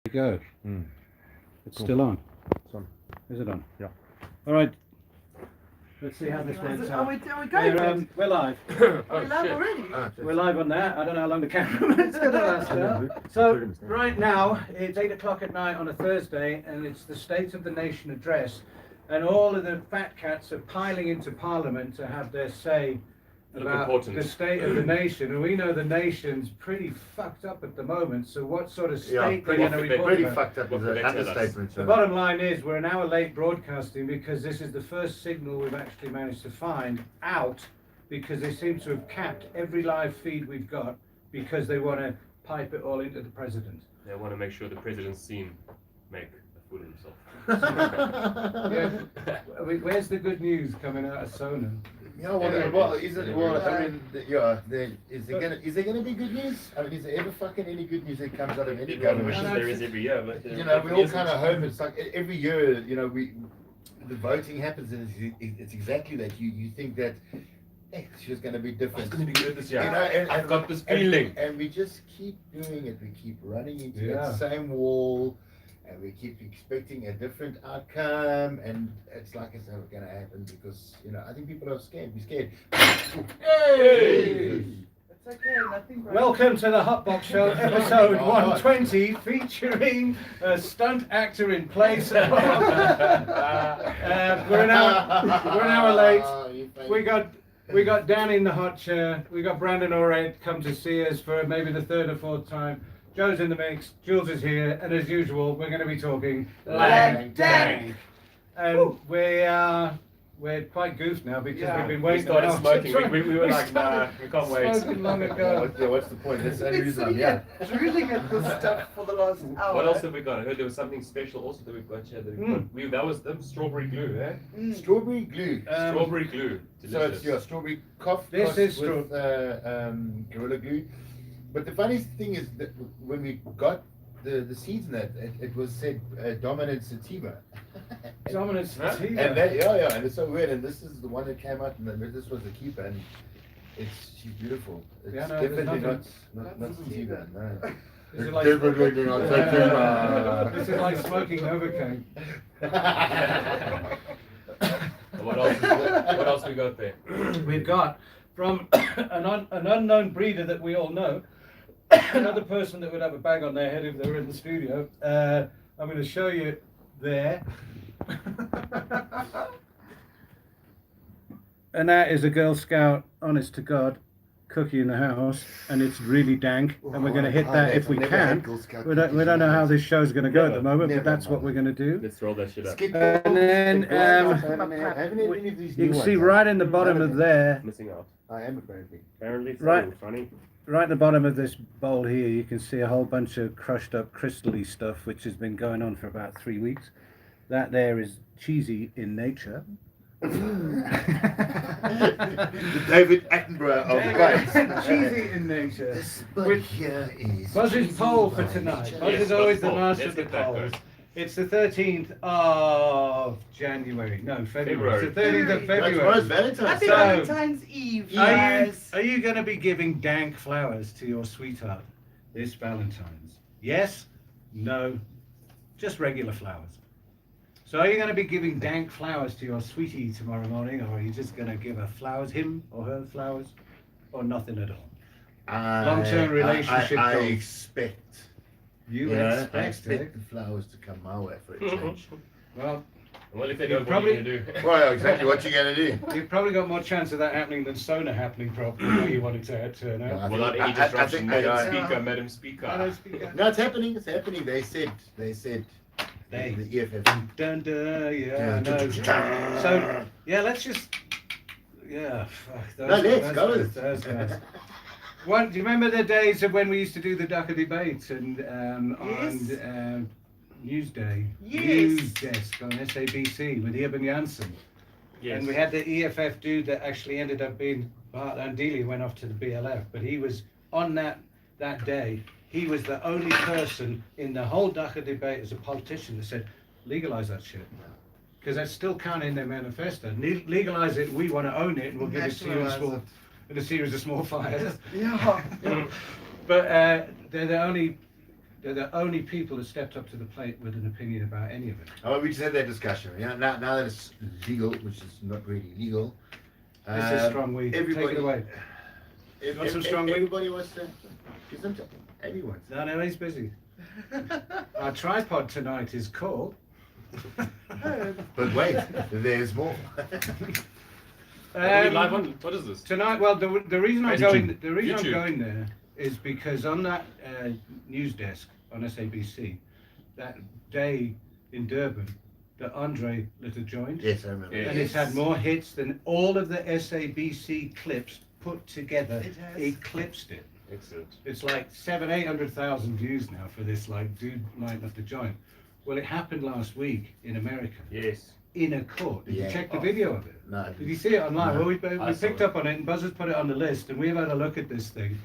Go. It's cool. Still on. It's on. Is it on? Yeah. All right. Let's see how this works out. Are we going? We're live. Are we live already? We're live on that. I don't know how long the cameraman's going to last now. So right now it's 8 o'clock at night on a Thursday, and it's the State of the Nation address, and all of the fat cats are piling into Parliament to have their say about the state of the nation. And we know the nation's pretty fucked up at the moment. So what sort of state they're going to report pretty about? fucked up is an understatement. The bottom line is we're an hour late broadcasting because this is the first signal we've actually managed to find out, because they seem to have capped every live feed we've got because they want to pipe it all into the president. They want to make sure the president's seen make a fool of himself. Yeah. Where's the good news coming out of Sona? Yeah, well, is it? Well, I mean, yeah. Is there gonna be good news? I mean, is there ever fucking any good news that comes out of any government? There is every year, but you know, we all kind of hope it's like every year. You know, the voting happens, and it's exactly that. You think that it's just going to be different. It's going to be good this year. You know, I've got this feeling. And we just keep doing it. We keep running into that same wall. And we keep expecting a different outcome, and it's like it's never going to happen because, you know, I think people are scared. We're scared. Hey! It's okay, nothing. Welcome to the Hotbox Show, episode 120, featuring a stunt actor in place. We're an hour late. We got Dan in the hot chair. We got Brandon Auret come to see us for maybe the third or fourth time. Joe's in the mix, Jules is here, and as usual, we're going to be talking Dank. And we're quite goofed now because we've been waiting. We started smoking. We were like, nah, we can't wait. Smoking long ago. What's the point? That's the only reason. Yeah. Drooling at this stuff for the last hour. What else have we got? I heard there was something special also that we've got here. That was the strawberry glue, eh? Strawberry glue. Strawberry glue. Delicious. So it's your strawberry cough. This is with Gorilla Glue. But the funny thing is that when we got the seeds in that, it was said dominant sativa. Dominant sativa. And that, and it's so weird. And this is the one that came out, and this was the keeper, and she's beautiful. It's definitely not sativa. No. Is it like definitely not sativa. This is like smoking Novocaine. What else we got there? We've got from an unknown breeder that we all know. Another person that would have a bag on their head if they were in the studio. I'm going to show you there. And that is a Girl Scout, honest to God, cookie in the house, and it's really dank. And we're going to hit that if we can. We don't know how this show's going to go at the moment, but that's what we're going to do. Let's roll that shit up. And then you can see right in the bottom of there. Missing out. I am apparently. Apparently, Right. Funny. Right at the bottom of this bowl here, you can see a whole bunch of crushed up crystally stuff, which has been going on for about 3 weeks. That there is cheesy in nature. The David Attenborough of It's cheesy in nature. This book here is Buzz's poll for tonight. Buzz is always the master of the polls. It's the 13th of January. No, February. It's the 13th of February. Tomorrow's Valentine's. Happy So, Valentine's Eve, Are guys. you going to be giving dank flowers to your sweetheart this Valentine's? Yes? No? Just regular flowers. So are you going to be giving dank flowers to your sweetie tomorrow morning, or are you just going to give her flowers, him or her flowers, or nothing at all? Long-term relationship I goals. expect. I expect the flowers to come my way for a change. Well, If they You don't, probably- what are you going to do? Well, exactly what you gonna do. you've probably got more chance of that happening than Sona happening, probably, where you wanted to turn out. Without any I disruption. think Madam Speaker. No, it's happening. It's happening. They said. They. The EFF. Dun, dun, yeah, I know. So, yeah, let's just... Yeah, fuck. Let's go with it. Those guys. Do you remember the days of when we used to do the Dagga debates and on Newsday? Yes. News Desk on SABC with Eben Janssen. Yes. And we had the EFF dude that actually ended up being Bart Andili, went off to the BLF, but he was on that day. He was the only person in the whole Dagga debate as a politician that said, legalize that shit. Because that's still kind of in their manifesto. Legalize it, we want to own it, and we'll give it to you in a series of small fires. Yeah. But they're the only they're the only people that stepped up to the plate with an opinion about any of it. Oh, we just had that discussion. Yeah, now that it's legal, which is not really legal. This is strong weed. Take it away. Want some strong weed? Everybody wants to give them to everyone. No, he's busy. Our tripod tonight is called. But wait, there's more. Are we live on? What is this? Tonight, well, the reason I'm YouTube. going, I'm YouTube. going there is because on that news desk on SABC, that day in Durban, that Andre lit a joint, Yes, I remember. Yeah. and it's had more hits than all of the SABC clips put together. It has. Eclipsed it. Excellent. It's like 800,000 views now for this like dude lighting up the joint. Well, it happened last week in America. Yes. In a court. Did you Yeah. check the video of it? No, Did you see it online? No. Well, we I saw picked it. up on it, and Buzzard's put it on the list, and we've had a look at this thing.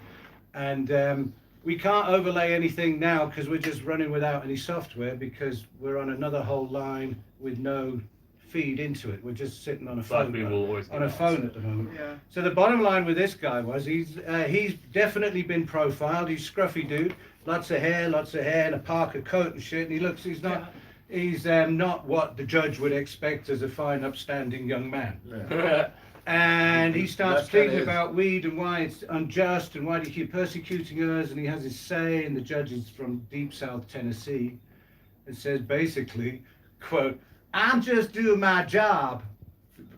And we can't overlay anything now because we're just running without any software because we're on another whole line with no feed into it. We're just sitting on a But phone. we will always On get a out, phone so- at the moment. Yeah. So the bottom line with this guy was he's definitely been profiled. He's scruffy dude, lots of hair and a Parker coat and shit. And he's not what the judge would expect as a fine, upstanding young man. Yeah. And he starts That's kinda pleading his- about weed and why it's unjust and why do you keep persecuting us. And he has his say, and the judge is from deep South Tennessee, and says basically, quote, "I'm just doing my job."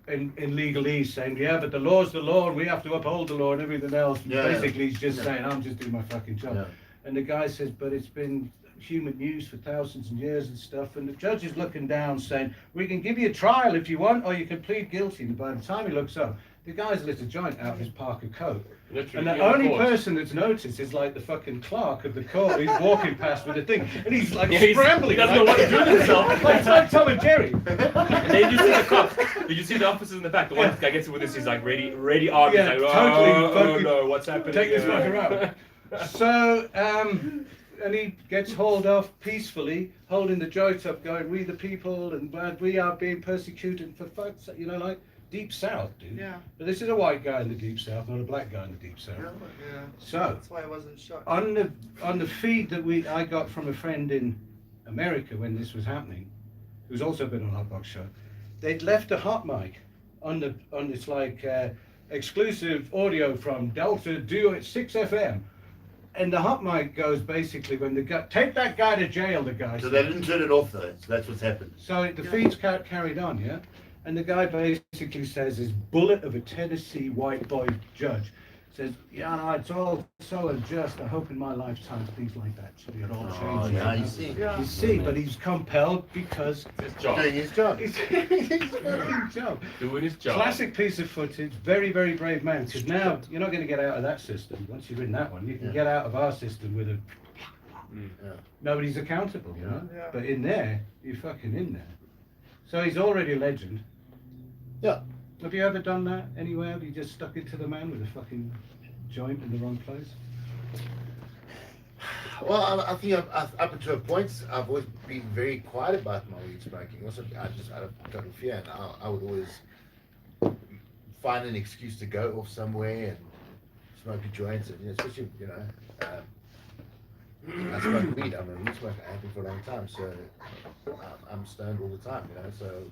In legalese, saying, yeah, but the law's the law, and we have to uphold the law and everything else. Yeah. Basically, he's just Yeah. saying, I'm just doing my fucking job. Yeah. And the guy says, but it's been human use for thousands and years and stuff. And the judge is looking down saying, we can give you a trial if you want, or you can plead guilty. And by the time he looks up, the guy's lit a joint out of his Parker coat. Literally And the in only court. person that's noticed is like the fucking clerk of the court. He's walking past with a thing, and he's like Yeah, scrambling. he doesn't know what to do with himself. Like, it's like Tom and Jerry. And then you see the cops. Did you see the officers in the back? The one guy gets it with this. He's like ready armed. Yeah, He's like, totally oh fucking- no, what's happening? Take this here?" fucker out. So, and he gets hauled off peacefully, holding the joint up, going, "We the people, and we are being persecuted for fuck's sake," like Deep South, dude. Yeah. But this is a white guy in the Deep South, not a black guy in the Deep South. Yeah. So, That's why I wasn't shocked. on the feed that I got from a friend in America when this was happening, who's also been on HotBoxShow, they'd left a hot mic on this like exclusive audio from Delta Duo at 6 FM. And the hot mic goes basically when the guy, take that guy to jail, the guy. So they didn't turn it off though. So that's what's happened. So the feed's carried on, yeah? And the guy basically says, this bullet of a Tennessee white boy judge says, yeah, no, it's all so unjust. I hope in my lifetime things like that should be at all Oh, changed. yeah, you see. Yeah. You see, but he's compelled because It's his job. Doing his job. he's his fucking job. Doing his job. Classic piece of footage, very, very brave man, because now you're not going to get out of that system. Once you're in that one, you can Yeah. get out of our system with a, Yeah. nobody's accountable, you know? Yeah. But in there, you're fucking in there. So he's already a legend. Yeah. Have you ever done that anywhere? Have you just stuck it to the man with a fucking joint in the wrong place? Well, I think up until a point, I've always been very quiet about my weed smoking. Also, I just out of total fear, and I would always find an excuse to go off somewhere and smoke a joint, and especially I smoke weed. I'm a weed smoker. I have been for a long time, so I'm stoned all the time. So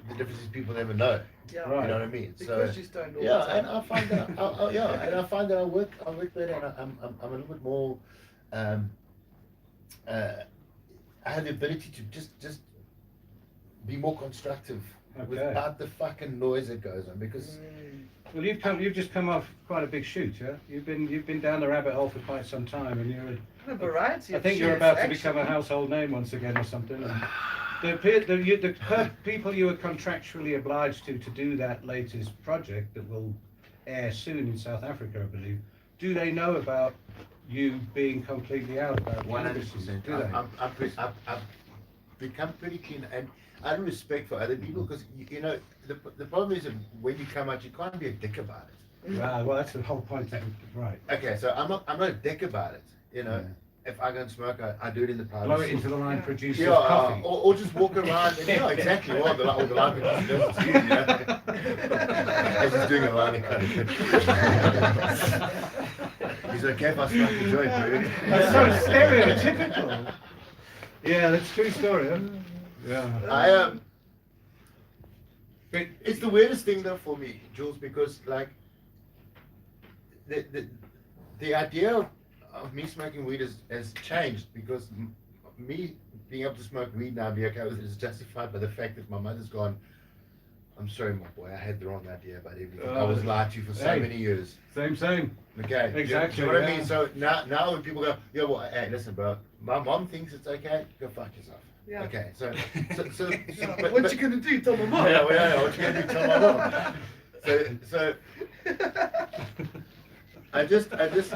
the difference is people never know. Yeah. Right. You know what I mean? Because you stoned all the Yeah, time. and I find that and I find that I work better, and I'm a little bit more. I have the ability to just be more constructive Okay. without the fucking noise that goes on, because Well, you've just come off quite a big shoot, yeah? You've been down the rabbit hole for quite some time, and A variety I of think you're shit, about to actually. become a household name once again or something. And the people you were contractually obliged to do that latest project that will air soon in South Africa, I believe, do they know about you being completely out about 100%. Do they? I've become pretty keen, and I have respect for other people, because the problem is that when you come out, you can't be a dick about it. Well, that's the whole point. Right. Okay, so I'm not a dick about it. If I go and smoke, I do it in the privacy. Blow it into the line, produce Yeah, coffee. or just walk around. And, yeah, exactly. Well, the line producer does it too, As he's doing a line of He's okay if I smoke a joint, bro. That's so stereotypical. Yeah, that's a true story, huh? Yeah. But It's the weirdest thing though for me, Jules, because like the idea of me smoking weed has changed because me being able to smoke weed now and be okay with it is justified by the fact that my mother's gone, I'm sorry, my boy, I had the wrong idea about everything. I was lied to for so many years. Same. Okay. Exactly. Do you know what I mean? So now when people go, yeah, well, hey, listen, bro, my mom thinks it's okay, go fuck yourself. Yeah. Okay, so What you gonna do? Tell my mom. yeah, what you gonna do? Tell my mom. So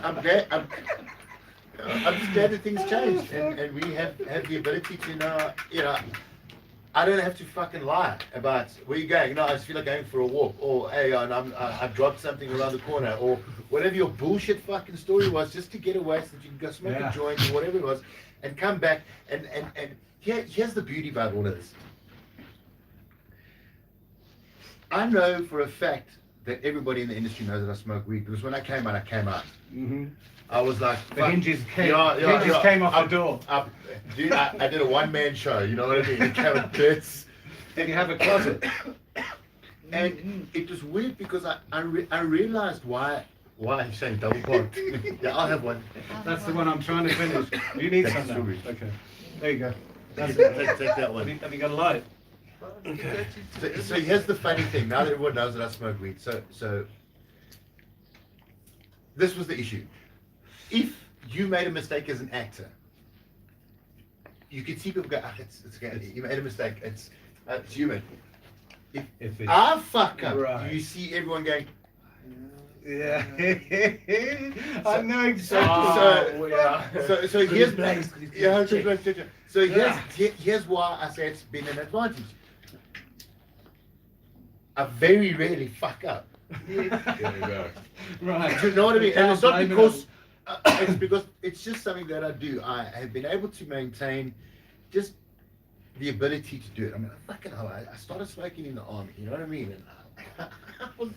I'm glad. I'm just glad that things changed, and we have the ability to know. You know, I don't have to fucking lie about where you're going. No, I just feel like going for a walk, or hey, I dropped something around the corner, or whatever your bullshit fucking story was, just to get away so that you can go smoke a joint or whatever it was, and come back and here's the beauty about all of this. I know for a fact that everybody in the industry knows that I smoke weed because when I came out, Mm-hmm. I was like, The hinges came, yeah, came off the door. Dude, I did a one-man show, you know what I mean? It came with bits. Did you have a closet? And it was weird because I realized why he's saying double parked. Yeah, I'll have one. That's the one I'm trying to finish. You need That's some now. strawberry. Okay. There you go. That's Take that one. Have you got a light? Okay. So here's the funny thing. Now that everyone knows that I smoke weed, so this was the issue. If you made a mistake as an actor, you could see people go, it's okay. You made a mistake. It's human. If I fuck up, Right. you see everyone going. Yeah. I know exactly. So here's why I say it's been an advantage. I very rarely fuck up. Right. You know what I mean? And it's not Can't blame because it's because it's just something that I do. I have been able to maintain just the ability to do it. I mean, fucking hell, I started smoking in the army. You know what I mean? And I was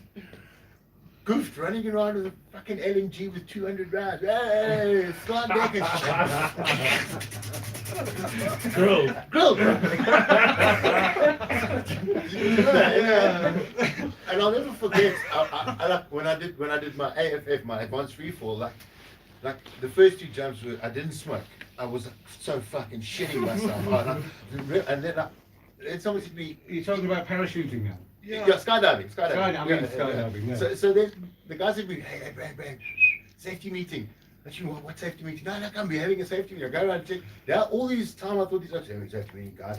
goofed running around with a fucking LMG with 200 rounds. Hey, slide back and Grill. Yeah. And I'll never forget. I like when I did my AFF, my advanced freefall. Like the first two jumps were I didn't smoke. I was so fucking shitting myself. And then someone said to me, You're talking about parachuting now? yeah, skydiving. Skydiving, yeah. So then the guy said to me, hey, Brad, safety meeting. I said, what safety meeting? No, I'm having a safety meeting. I go around and check. Yeah, all these time I thought these guys having a safety meeting, guys.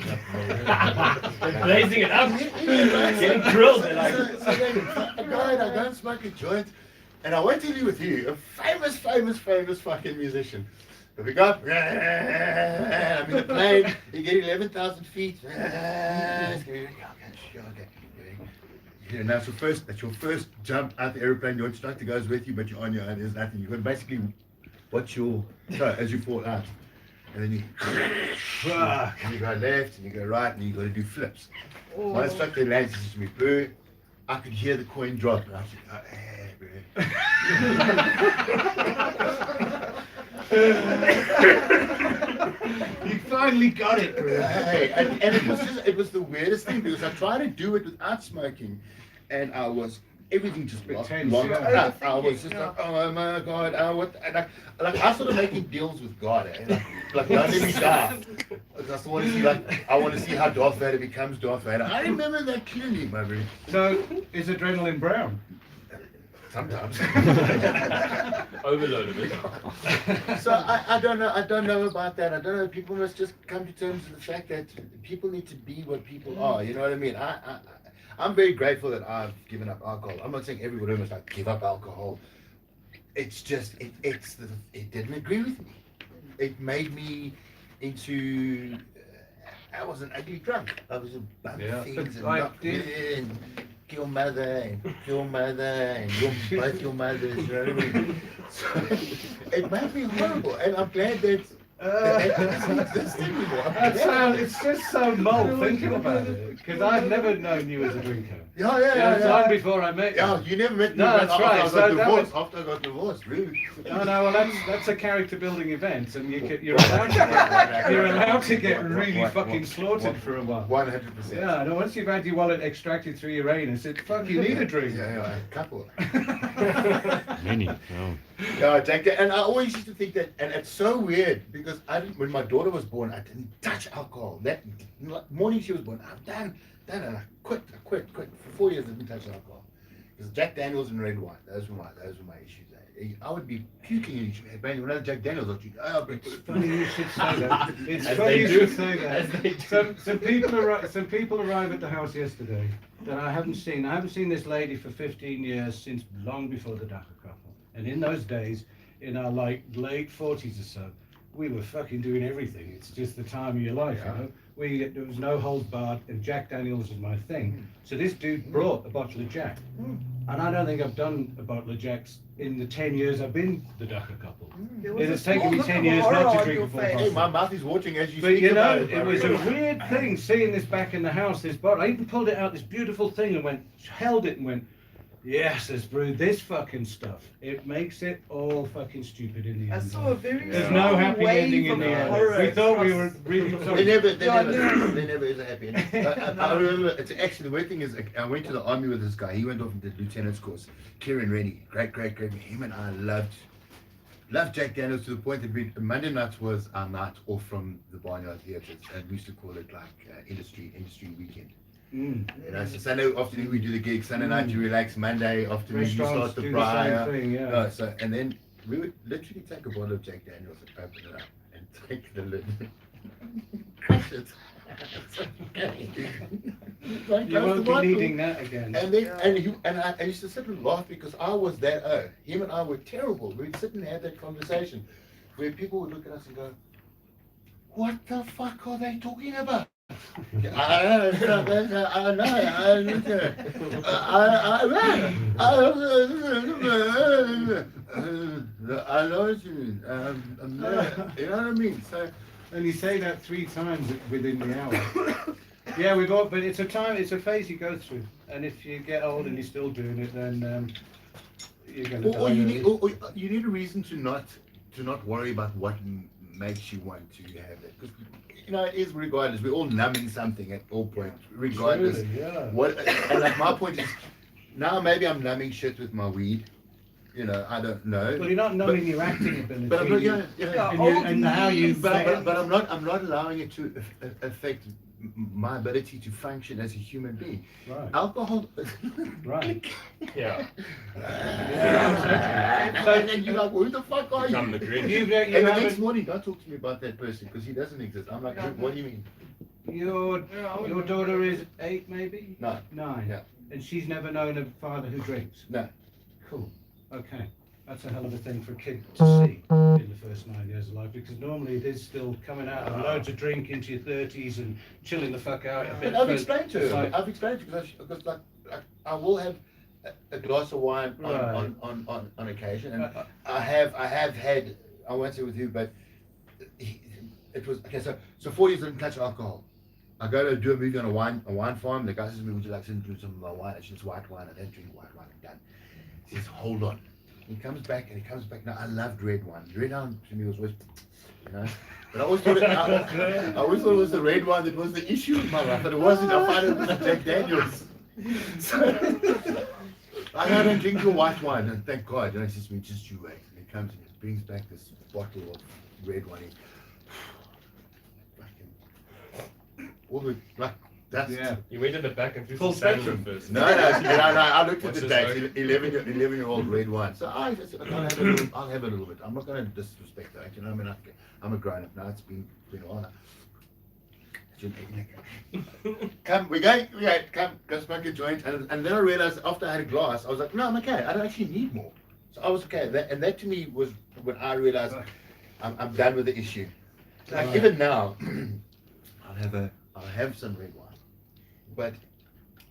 Blazing it up. Getting grilled. So then I go and smoke a joint, and I went to be with you, a famous fucking musician. But we go up, I'm in the plane, you get 11,000 feet. Okay. You know, that's your first jump out the airplane. Your instructor goes with you, but you're on your own. There's nothing. You've got to basically watch your toe as you fall out, and then you and you go left and you go right, and you got to do flips. My instructor lands and says to me, "Bro, I could hear the coin drop." And I said, You finally got it, bro. Hey, and it was the weirdest thing because I tried to do it without smoking, and everything just locked Tense, up. yeah. I was just like, oh my god, and I started making deals with God, like don't let me die. I still want to see I want to see how Darth Vader becomes Darth Vader. I remember that clearly, my buddy. So is adrenaline brown? Sometimes. Overload of it. So I don't know about that. I don't know. People must just come to terms with the fact that people need to be what people are. You know what I mean? I'm very grateful that I've given up alcohol. I'm not saying everybody must give up alcohol. It's just it didn't agree with me. It made me into. I was an ugly drunk. I was about things and not and kill mother and both your mothers. You know what I mean? So it made me horrible, and I'm glad that It's just so mull thinking about it, because I've never known you as a drinker. Yeah. Long before I met you. Yeah, you never met me. No, that's right. After I got divorced, really. No, well, that's a character building event, and you're allowed to get really fucking slaughtered for a while. 100%. Yeah, no, once you've had your wallet extracted through your anus, it fuck, you need a drink. Yeah, a couple. Many. No. Yeah, Dank, and I always used to think that, and it's so weird because when my daughter was born, I didn't touch alcohol. That morning she was born, I'm done, and I quit. For 4 years I didn't touch alcohol. Because Jack Daniels and red wine, those were my issues. I would be puking in each man. Another Jack Daniels, I'd shoot. Oh, It's funny you should say that. It's As funny they you do. should say As they do. that. Some people arrived at the house yesterday that I haven't seen. I haven't seen this lady for 15 years, since long before the Dagga couple. And in those days, in our late 40s or so, we were fucking doing everything. It's just the time of your life, you know. There was no holds barred, and Jack Daniels was my thing. So this dude brought a bottle of Jack, and I don't think I've done a bottle of Jacks in the 10 years I've been the Dagga couple. It has taken me 10 years not to drink a full Hey, bottle. my mouth is watering as you But speak you know, about it. it was a weird thing seeing this back in the house, this bottle. I even pulled it out, this beautiful thing, and held it and went, yes, let's brew this fucking stuff. It makes it all fucking stupid in the I end. saw a very There's strong no happy wave ending in of the end. horror We thought we across- were really They sorry. never is a happy ending. I remember, it's actually, the weird thing is, I went to the army with this guy. He went off into the lieutenant's course. Kieran Rennie, great. Him and I loved Jack Daniels to the point that Monday nights was our night off from the Barnyard Theatres, and we used to call it like industry weekend. You know, so Sunday afternoon we do the gig, Sunday night you relax, Monday afternoon you Restaurants start the do the prior. same thing, yeah. And then we would literally take a bottle of Jack Daniels and open it up and take the lid, crash it. You won't be needing that again. And then, I used to sit and laugh because I was that. Him and I were terrible. We'd sit and have that conversation where people would look at us and go, "What the fuck are they talking about?" I know what you mean. You know what I mean? So, And you say that 3 times within the hour. Yeah, but it's a phase you go through. And if you get old and you're still doing it, then you're gonna die. or you need a reason to not worry about what makes you want to have that, because you know it is regardless. We're all numbing something at all points, regardless. Truly, yeah. And like my point is, now maybe I'm numbing shit with my weed. You know, I don't know. Well, you're not numbing your acting ability. But I'm not, And how you. but I'm not allowing it to affect my ability to function as a human being. Right. Alcohol. Right. Yeah. And you're like, who the fuck are you? Become the grid. You And the next haven't, morning, don't talk to me about that person because he doesn't exist. I'm like, what do you mean? your daughter is 8, maybe? No. 9. Yeah. And she's never known a father who drinks. No. Cool. Okay. That's a hell of a thing for a kid to see in the first 9 years of life, because normally it is still coming out of loads of drink into your 30s and chilling the fuck out a bit. But I've explained to her. Like- because like I will have a glass of wine Right. on occasion, and I have had, I won't say with you, but it was okay. So 4 years I didn't touch alcohol. I go to do a movie on a wine farm. The guy says to me, "Would you like to do some of my wine?" It's just white wine. I don't drink white wine. I'm done. He says, "Hold on." He comes back. Now I loved red wine. Red wine to me was always, you know. But I always thought it was the red wine that was the issue in my life. But it wasn't. I found it was Jack Daniels. So I don't drink your white wine, and thank God. And he says to me, "Just you wait." And he comes and he brings back this bottle of red wine. All the that's Yeah. You went in the back and threw Full some sand spectrum. first. No, I looked at What's the this date, 11-year-old red wine. So I just said, I'll have a little bit. I'm not going to disrespect that, you know. I mean, I'm a grown up now. It's been a while. Come, go smoke a joint. And then I realized after I had a glass, I was like, no, I'm okay. I don't actually need more. So I was okay. That to me was when I realized I'm done with the issue. Like Right. even now, I'll have some red wine, but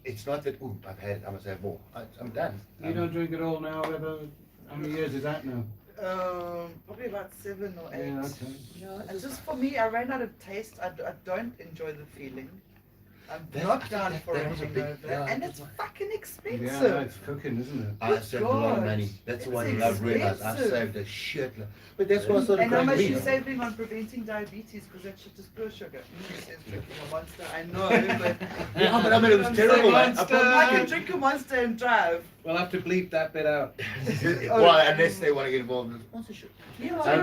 it's not that. Ooh, I must have more. I'm done. You don't drink at all now, ever? How many years is that now? Probably about 7 or 8. Yeah, okay. Yeah, and just for me, I ran out of taste. I don't enjoy the feeling. I'm That's- not I down think for that a was a big- hangover, yeah, and that's it's fucking Yeah, expensive. no, it's cooking, isn't it? I saved a lot of God, money. That's it's why I love realize I've expensive. saved a shit. But that's why I started And how much drinking you weed. saving on preventing diabetes? Because that shit is pure sugar. Says drinking a Monster. I know, but Yeah, but I mean, it was terrible. Monster. I can drink a Monster and drive. We'll have to bleep that bit out. Well, unless they want to get involved in sponsorship. Yeah, So,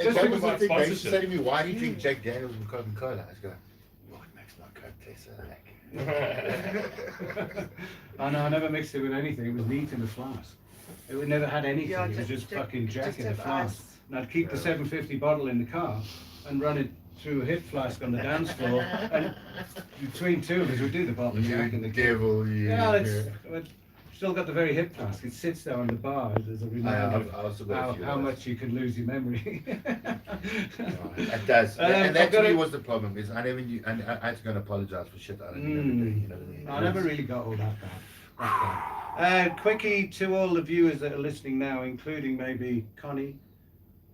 just that was about the thing. They used to sponsorship. say to me, "Why do you drink Jack Daniels and Coca-Cola?" I was going, "What makes my Coke taste so like?" Oh no, I never mixed it with anything. It was neat in the flask. It would never had anything. Yeah, it was just fucking Jack just in the have flask. ice. And I'd keep the 750 bottle in the car and run it through a hip flask on the dance floor. And between two of us, we'd do the bottle of Jack and the devil, Yeah, it's still got the very hip flask. It sits there on the bar as a reminder I also got a few how of those. much you can lose your memory. It does, Um, and that I've got to me a- was the problem. Is I never knew, and I had to go and apologize for shit I didn't ever do. You know what I mean? I never really got all that bad. Quickie to all the viewers that are listening now, including maybe Connie,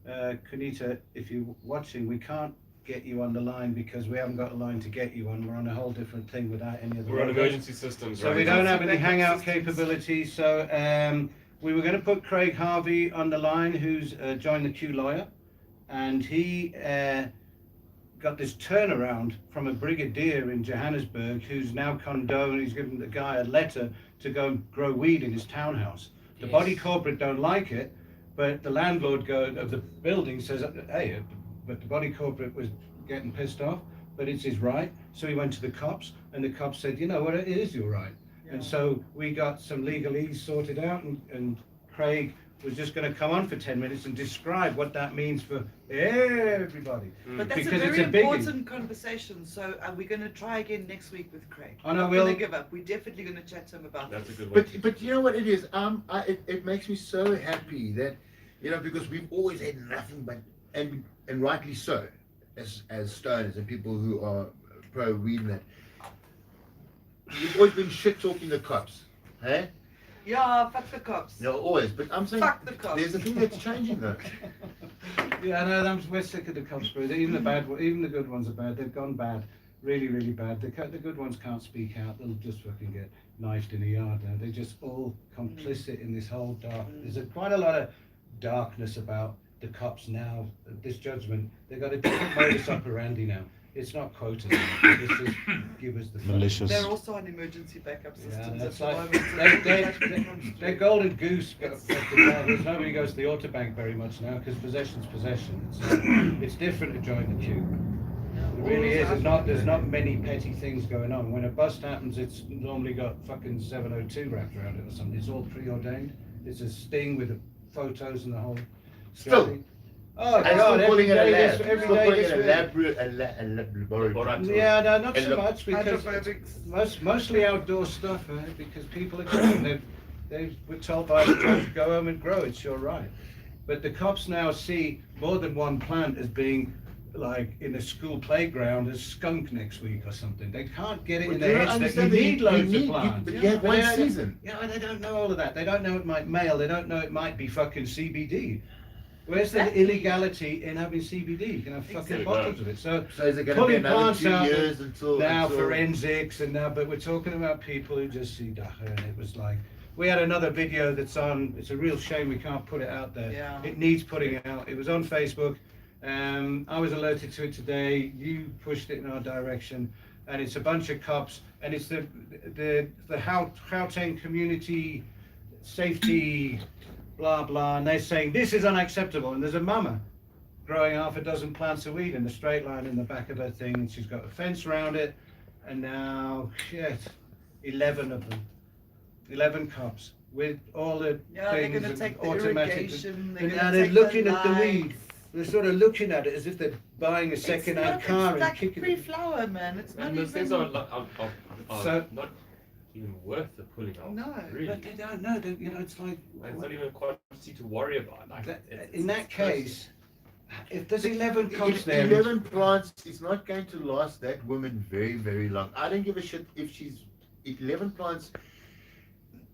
Kanita, if you're watching, we can't get you on the line because we haven't got a line to get you on. We're on a whole different thing without any of the We're on logos. emergency systems, So right? we don't have any Backup Hangout systems. capability. So we were going to put Craig Harvey on the line, who's joined the Q lawyer, and he got this turnaround from a brigadier in Johannesburg who's now condoned. He's given the guy a letter to go and grow weed in his townhouse. The body corporate don't like it, but the landlord of the building says, hey, but the body corporate was getting pissed off, but it's his right. So he went to the cops, and the cops said, you know what, it is your right. And so we got some legalese sorted out, and Craig was just going to come on for 10 minutes and describe what that means for everybody. But that's Because a it's very a biggie. important conversation. So are we going to try again next week with Craig? Oh, no, We're we'll- going to give up. We're definitely going to chat to him about That's a this. good one. But you know what it is? It makes me so happy that, you know, because we've always had nothing but, and rightly so, as stoners and people who are pro weed and that. We've always been shit talking the cops, hey? Yeah, fuck the cops. No, always. But I'm saying Fuck the cops. there's a thing that's changing though. Yeah, no, we're sick of the cops, bro. Even the bad, even the good ones are bad. They've gone bad, really, really bad. The good ones can't speak out. They'll just fucking get knifed in the yard now. They're just all complicit in this whole dark. There's quite a lot of darkness about the cops now. This judgment, they've got a different modus operandi now. It's not quotas. It's just give us the funds. Malicious. They're also on emergency backup Yeah, systems that's at the like moment. their golden goose got fucking down. There's nobody goes to the autobank very much now because possession's possession. It's different to join the queue. It really is. There's not many petty things going on. When a bust happens, it's normally got fucking 702 wrapped around it or something. It's all preordained. It's a sting with the photos and the whole. Still. strategy. Oh I'm God! still calling it a Every lab. day, every Still day calling this it a week. laboratory. Yeah, no, not And so look- much because Hydrophobics. mostly outdoor stuff, because people are going. They were told by the judge, go home and grow. It's your right. But the cops now see more than one plant as being like in a school playground as skunk next week or something. They can't get it in Well, their you heads that you understand that need you loads need- of plants. but you have But one they don't- season. Yeah, they don't know all of that. They don't know it might mail. They don't know it might be fucking CBD. Where's the Exactly. illegality in having CBD? You can have fucking Exactly. bottles of it. So So is it going to be pulling another plants 2 out years until now until- forensics and now, but we're talking about people who just see Dagga, and it was like, we had another video that's on. It's a real shame we can't put it out there. Yeah. It needs putting out. It was on Facebook. I was alerted to it today. You pushed it in our direction, and it's a bunch of cops, and it's the Gauteng community safety, blah blah, and they're saying this is unacceptable. And there's a mama growing half a dozen plants of weed in the straight line in the back of her thing, and she's got a fence around it, and now shit, 11 of them, 11 cops with all the Yeah, they're things going to and take the automatic. irrigation. They're And going now to they're take looking the at the weed. lights. They're sort of looking at it as if they're buying a second-hand car and like kicking free it. flower, man. It's not And those things even. are So- not even worth the pulling out. No, really. But they don't know. You know, it's like And it's not even a quantity to worry about. Like, in that case, if there's 11 cops If there, 11 plants, it's not going to last that woman very, very long. I don't give a shit if she's 11 plants.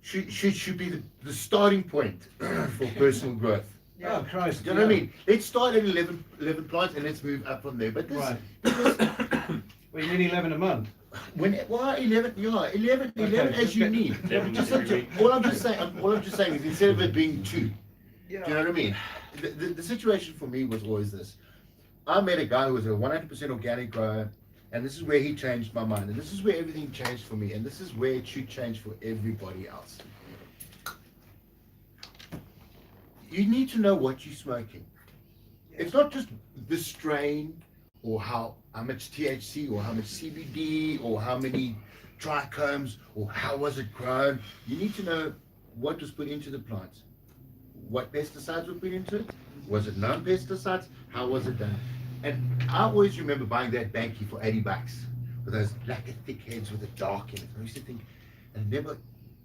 should be the starting point for personal growth. Yeah. Oh Christ! Do you know what I mean? Let's start at 11 plants and let's move up from there. But this, Right. because Well, you need 11 a month. why 11? Yeah, 11 Okay, as you okay. need. 11 Just every week. all I'm just saying is instead of it being 2, Yeah. do you know what I mean? The situation for me was always this. I met a guy who was a 100% organic grower, and this is where he changed my mind, and this is where everything changed for me, and this is where it should change for everybody else. You need to know what you're smoking. It's not just the strain or how much THC or how much CBD or how many trichomes or how was it grown. You need to know what was put into the plants. What pesticides were put into it? Was it non-pesticides? How was it done? And I always remember buying that banky for $80 with those black and thick heads with the dark in it. I used to think, and never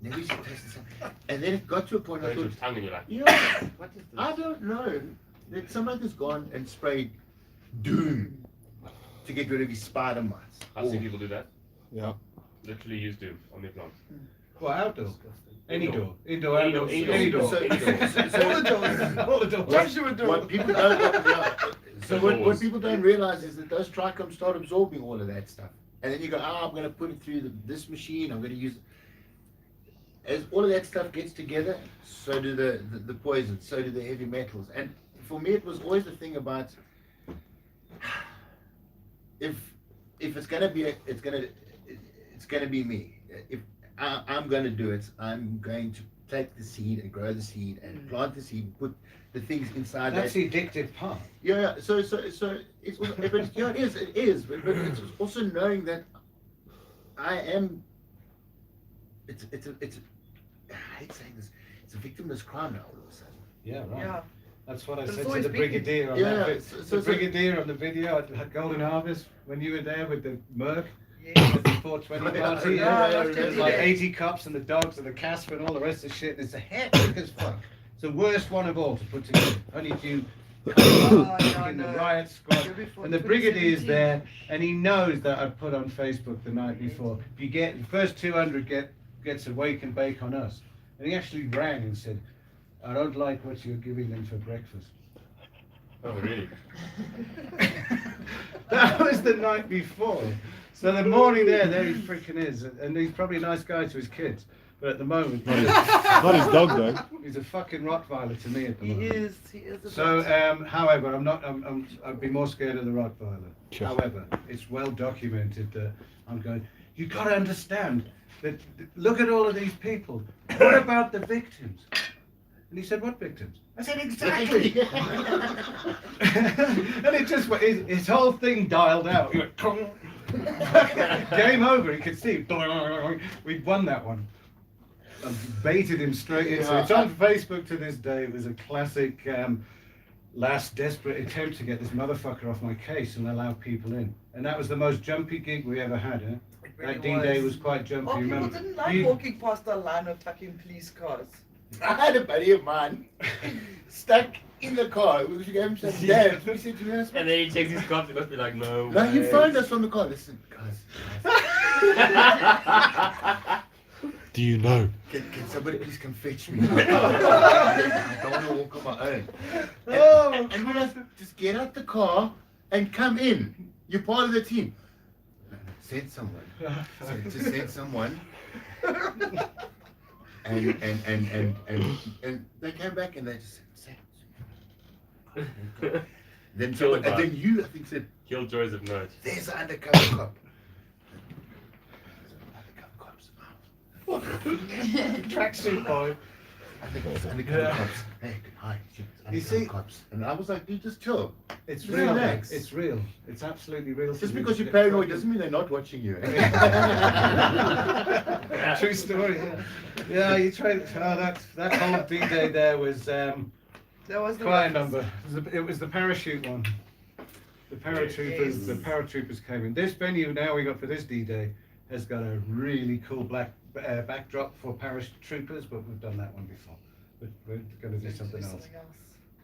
used to taste the same. And then it got to a point I Put your thought, tongue in your lap. yeah, What is this? I don't know. That someone has gone and sprayed Doom to get rid of his spider mites. I've seen people do that. Yeah. Literally use Doom on their plants. Well, outdoor. Any Indoor. door. Indoor, outdoor. Indoor. Any door. So- All the doors. All the doors. What should we do? What people don't, so what Doors. people don't realize is that those trichomes start absorbing all of that stuff. And then you go, I'm going to put it through this machine, I'm going to use it. As all of that stuff gets together, so do the poisons, so do the heavy metals. And for me, it was always the thing about if it's gonna be it's gonna be me. If I'm gonna do it, I'm going to take the seed and grow the seed and plant the seed, and put the things inside That's that. the addictive part. Yeah. So it's also, but, yeah, it is. But it's also knowing that I am. It's I hate saying this. It's a victimless crime now all of a sudden. Yeah, right. Yeah. That's what I But it's said to always the been- brigadier on Yeah, that bit. so- The brigadier on the video at Golden Harvest when you were there with the Merc Yeah. at the 420 party. Yeah, Yeah, I was there's telling like you. 80 cops and the dogs and the Casper and all the rest of the shit. And it's a hectic as fuck. It's the worst one of all to put together. Only if you Oh, yeah, in the no. riot squad. Yeah, before And the brigadier's 2017. there, and he knows that I put on Facebook the night before. If you get the first 200 gets a wake and bake on us. And he actually rang and said, I don't like what you're giving them for breakfast. Oh, really? That was the night before. So the morning there he freaking is. And he's probably a nice guy to his kids. But at the moment, Not his dog though. he's a fucking Rottweiler to me at the He moment. is a So, bit. however, I'd be more scared of the Rottweiler. Sure. However, it's well documented that I'm going, you've got to understand that, look at all of these people. What about the victims? And he said, what victims? I said, exactly. And it just, his whole thing dialed out. He went, "Clong." Game over, he could see. We'd won that one. I baited him straight in. So it's on Facebook to this day. It was a classic last desperate attempt to get this motherfucker off my case and allow people in. And that was the most jumpy gig we ever had, huh? It really That D-Day was quite jumpy, Oh, people remember? didn't like You- walking past a line of fucking police cars. I had a buddy of mine stuck in the car. We gave him some dabs. We said, And then he checks his cups, he must be like, no. no, he way. phoned us from the car. Listen, guys, Do you know? can somebody please come fetch me? I don't want to walk on my own. And we're like, just get out the car and come in. You're part of the team. No, send someone. Just send someone. And they came back and they just said, then someone, and then you, I think, said, Killjoys of Note. there's an undercover cop. Undercover cops. Tracksuit boy. I think it's undercover cops. Hey, hi, it's You undercover see- cops. And I was like, dude, just chill. It's Just real. relax. It's real. It's absolutely real. Just because you're paranoid doesn't mean they're not watching you. True story. Yeah, you tried. Oh, that whole D-Day there was That was the quite a worst. number. It was the parachute one. The paratroopers. Yes. The paratroopers came in. This venue now we got for this D-Day has got a really cool black backdrop for paratroopers, but we've done that one before. But we're going to do something else.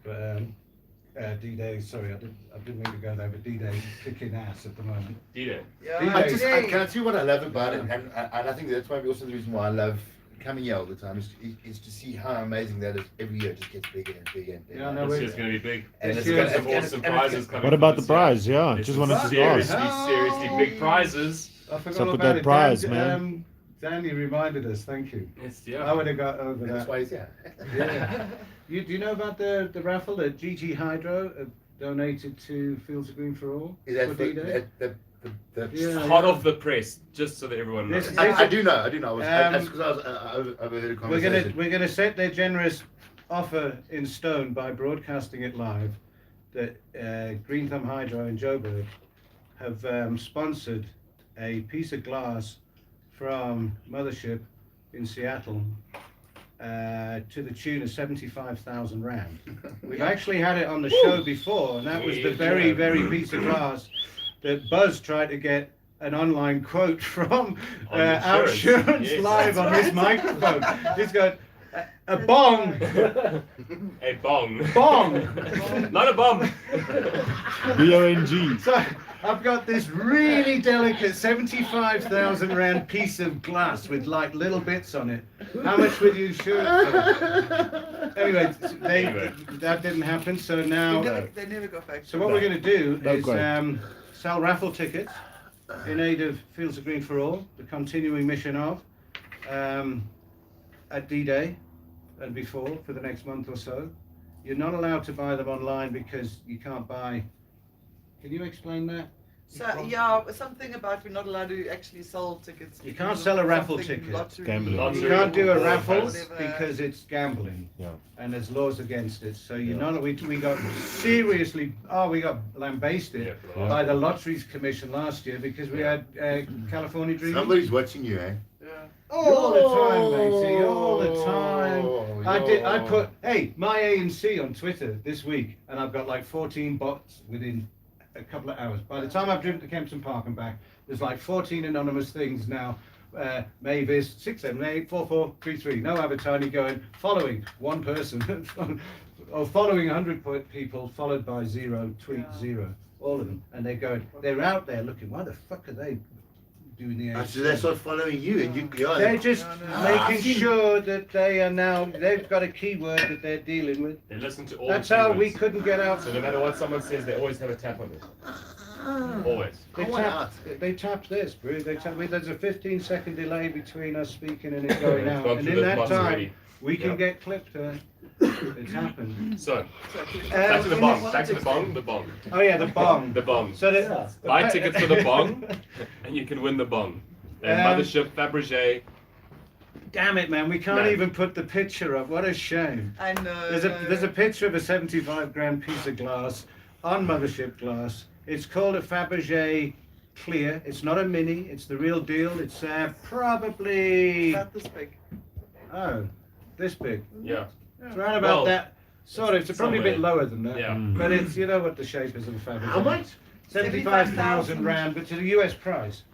But D-Day, sorry, I didn't mean to go there, but D-Day is kicking ass at the moment. D-Day. Yeah, D-Day. I D-Day. can see what I love about it, and I think that's maybe also the reason why I love coming here all the time is to see how amazing that is. Every year it just gets bigger and bigger and bigger. Yeah, I know. This year's going to be big. And There's it's got gonna- some and awesome it's- prizes coming. What about from the this year. prize? Yeah, There's just some wanted to seriously, ask. seriously big prizes. I forgot What's up all with about that it. prize, Dan, man? Danny reminded us. Thank you. It's, I yeah. would have got over That's that. why he's here. Yeah. Do you know about the raffle that GG Hydro donated to Fields of Green for All? Is that for the, D-Day? that's Yeah. Hot off the press, just so that everyone knows. This- I do know. That's because I overheard a We're conversation. gonna set their generous offer in stone by broadcasting it live. That Green Thumb Hydro and Joburg have sponsored a piece of glass from Mothership in Seattle to the tune of 75,000 rand. We've actually had it on the show before, and that was the very, very piece of glass that Buzz tried to get an online quote from On insurance. Outsurance Yes. live on this microphone. He's got a bong, A bong. bong. Not a bomb. B-O-N-G. So I've got this really delicate 75,000 rand piece of glass with like little bits on it. How much would you shoot for? Anyway, that didn't happen. So now, They never got back. so what we're going to do No, is great. sell raffle tickets in aid of Fields of Green for All, the continuing mission of at D-Day and before for the next month or so. You're not allowed to buy them online because you can't buy. Can you explain that? So yeah, something about we're not allowed to actually sell tickets. You can't sell a raffle Something ticket. lottery. Gambling. You Lottery. can't do a Or raffle whatever. because it's gambling. Yeah. And there's laws against it. So you're Yeah. not. We got seriously. We got lambasted Yeah, for the by last the Lotteries Commission last year because we had California Dreaming. Somebody's watching you, eh? Yeah. All the time, matey, all the time. Oh, I put, hey, my A&C on Twitter this week, and I've got like 14 bots within a couple of hours. By the time I've driven to Kempton Park and back, there's like 14 anonymous things now. Mavis 6784433. No avatar. And you're going following one person, or following 100 people, followed by 0, tweet 0. All of them, and they're out there looking. Why the fuck are they doing the A&C? So they start following you, and you They're just I've making seen- sure that they are now, they've got a keyword that they're dealing with. They listen to all That's the how we keywords. couldn't get out. So no matter what someone says, they always have a tap on it. Always. They I want tapped this, bro. There's a 15-second delay between us speaking and it going It's out. gone And through in the that bots time, already. we can Yeah. get clipped. It's happened. So, back to the in bong. Back to the bong. The bong. Oh yeah, the bong. The bong. So the Buy tickets for the bong, and you can win the bong. And Mothership, Fabergé. Damn it, man! We can't Man. even put the picture up. What a shame. I know. There's a picture of a 75 grand piece of glass on Mothership glass. It's called a Fabergé Clear. It's not a mini. It's the real deal. It's probably About this big. this big. Yeah. It's around about Well, that. Sort of. It's probably a bit somewhere. lower than that. Yeah. But it's you know what the shape is of a Fabergé. How much? 75,000 rand, but to the US price.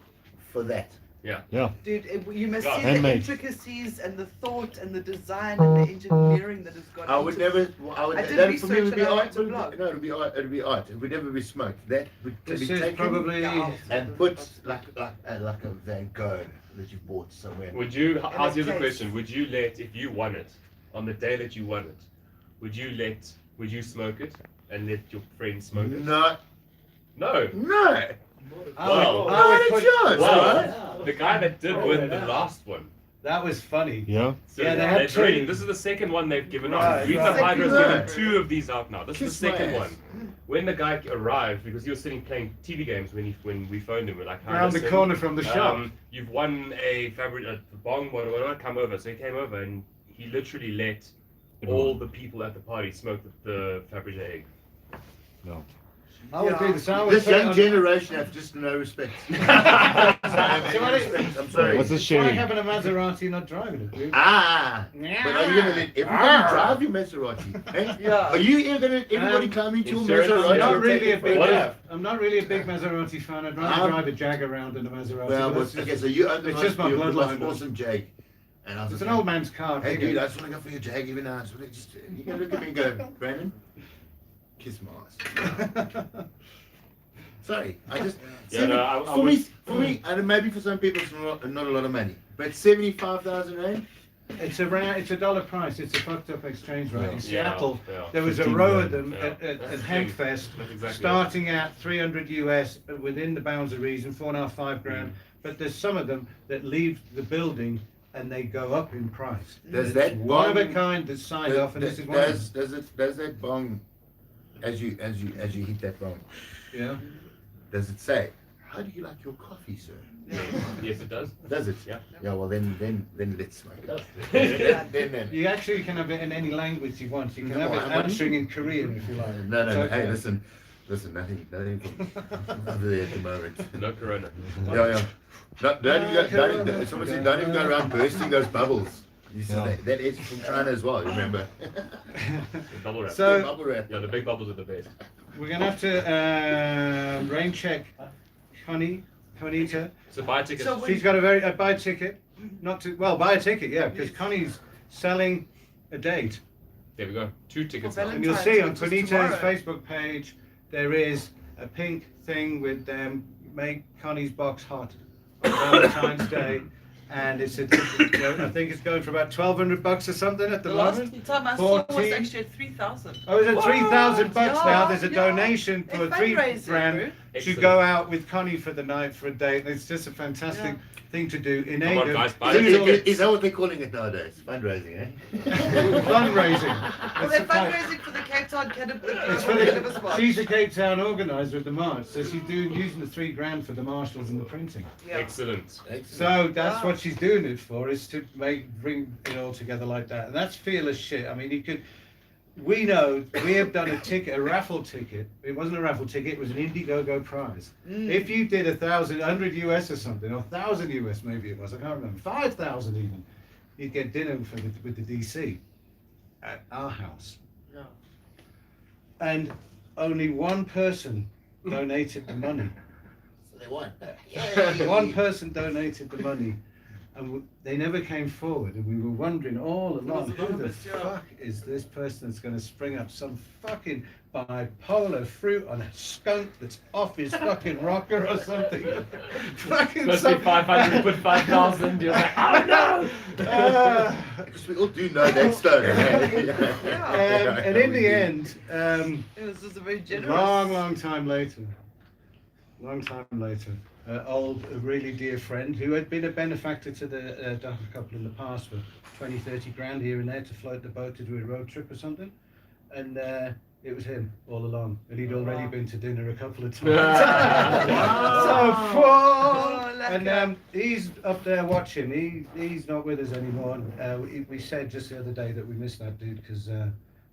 for that. Yeah. Dude, you must God. see the Handmade. intricacies and the thought and the design and the engineering that has gone I would into never. it. I did that for me research would be and I art. went to blog. No, it'd be art. It'd be art. It would never be smoked. That would This be is taken probably. and put like a Van Gogh that you bought somewhere. Would you? How's the other case. question? Would you let, if you won it, on the day that you won it, would you smoke it and let your friends smoke it? No, No. no. Well, I would put- chance. Well, the guy that did win the last one. That was funny. Yeah. So Yeah, they had they've already- two. this is the second one they've given Right, out. Green right. Thumb Hydro's Second given 2 of these out now. This is Kiss the my second ass. one. When the guy arrived, because he was sitting playing TV games when we phoned him, we're like, "Hi, Around the listen, corner from the shop. You've won a bong, whatever, come over." So he came over and he literally let all the people at the party smoke the Fabergé egg. No. I would do the same. I would This put it young on- generation have just no respect. I'm sorry. What's the Why sharing? having a Maserati not driving it, dude? Ah, but are you gonna let everybody drive your Maserati? Eh? Yeah. Are you ever gonna let everybody come into your insurance Maserati? is I'm not and really take a it big. for What I'm not really a big Maserati fan. I'd rather drive a Jag around than a Maserati. Well, but but, that's just- okay, so you own the it's just my most bloodline. awesome Jag. And I was It's like, an old man's car. Hey bigger. dude, I just want to go for your Jag even now. You can look at me and go, Brandon, kiss my ass. Sorry, I just Yeah, no, I for would- me, and maybe for some people it's not a lot of money, but 75,000 rand, It's a dollar price. It's a fucked up exchange rate. In Yeah, Seattle, yeah. there was a 15 row grand. of them Yeah. at That's the Hempfest, thing. That's exactly starting at 300 US within the bounds of reason, 4.5, 5 grand. But there's some of them that leave the building and they go up in price. Does It's that one of a bong- kind that's signed off, and this is one of them. Does that bong, as you hit that bong, Yeah. does it say, "How do you like your coffee, sir"? Yes, it does. Does it? Yeah. Yeah. Well, then let's smoke it. Yeah. then. You actually can have it in any language you want. You can have No, it I'm not- answering in Korean if you like. No. It's okay. Hey, listen. Nothing from over there at the moment. No corona. Yeah. Don't even go around bursting those bubbles. You see Yeah. that is from China as well. Remember? The bubble wrap. So- The bubble wrap. Yeah, the big bubbles are the best. We're gonna have to rain check Conita. So buy tickets. So She's got a buy a ticket. Not to buy a ticket, yeah, because Connie's selling a date. There we go. 2 tickets. For now. And you'll Valentine's, see on which is Conita's tomorrow. Facebook page there is a pink thing with them make Connie's box hot on Valentine's Day. And it's I think it's going for about $1,200 or something at the The moment. last time I saw was 14. actually at 3,000. Oh, it's at $3,000 now. Yeah, There's a yeah. donation for It's 3 fundraising, grand bro. to Excellent. go out with Connie for the night for a date. It's just a fantastic Yeah. thing to do. In Come on, aid guys, of buy Is that what they're calling it nowadays? Fundraising, eh? fundraising. Well, It's they're a kind- fundraising for the Cape Town Cannabis. It's for the, she's a Cape Town organiser of the march, so she's using the 3 grand for the marshals and the printing. Yeah. Excellent. So that's Wow. what she's doing it for, is to bring it all together like that. And that's fearless shit. I mean, we know, we have done a raffle ticket. It wasn't a raffle ticket, it was an Indiegogo prize. If you did 100 US or something, or 1,000 US maybe it was, I can't remember, 5,000 even, you'd get dinner with the DC at our house. Yeah. And only one person donated the money. So they won. One person donated the money, and they never came forward. And we were wondering all along, who the fuck is this person that's going to spring up some fucking bipolar fruit on a skunk that's off his fucking rocker or something? Fucking Supposed to be 500, put 5,000. You're like, oh no! Because we all do know that stone. And in the end, It was just a very generous. long time later, a really dear friend who had been a benefactor to the Dagga couple in the past for 20, 30 grand here and there to float the boat to do a road trip or something. And it was him all along. And he'd already been to dinner a couple of times. Oh, And he's up there watching. He's not with us anymore. We said just the other day that we missed that dude because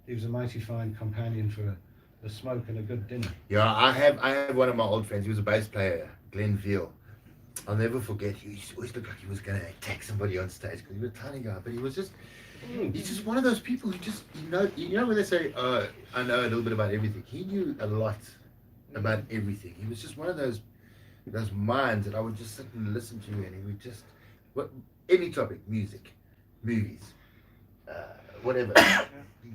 he was a mighty fine companion for a smoke and a good dinner. Yeah, I have one of my old friends. He was a bass player, Glenn Veal. I'll never forget. He used to always look like he was going to attack somebody on stage because he was a tiny guy. But he was just, he's just one of those people who just, you know when they say, I know a little bit about everything. He knew a lot about everything. He was just one of those minds that I would just sit and listen to, and he would just, any topic, music, movies, whatever,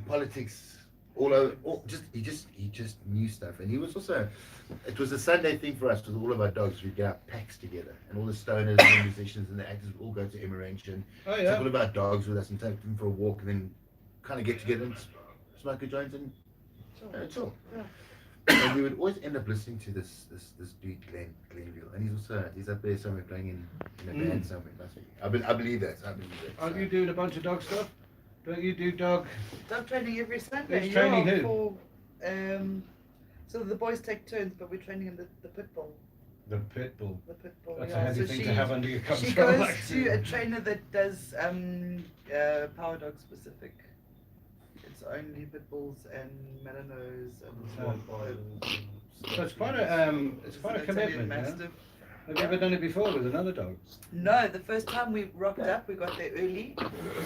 politics, all over. He just knew stuff, and he was also. It was a Sunday thing for us with all of our dogs. We'd get our packs together, and all the stoners and the musicians and the actors would all go to Emerange and take all of our dogs with us and take them for a walk, and then kind of get together and smoke a joint and chill. Yeah. And we would always end up listening to this dude Glenville, and he's up there somewhere playing in a band somewhere. I believe that. Aren't you doing a bunch of dog stuff? Don't you do dog? Dog training every Sunday. Who's training who? For, so the boys take turns, but we're training in the pit bull. The pit bull. The pit bull. That's yeah. a handy So thing to have under your control. She goes actually. to a trainer that does power dog specific. It's only pit bulls and Malanos and So it's quite a commitment. Yeah? Mastiff. Have you ever done it before with another dog? No, the first time we rocked up, we got there early,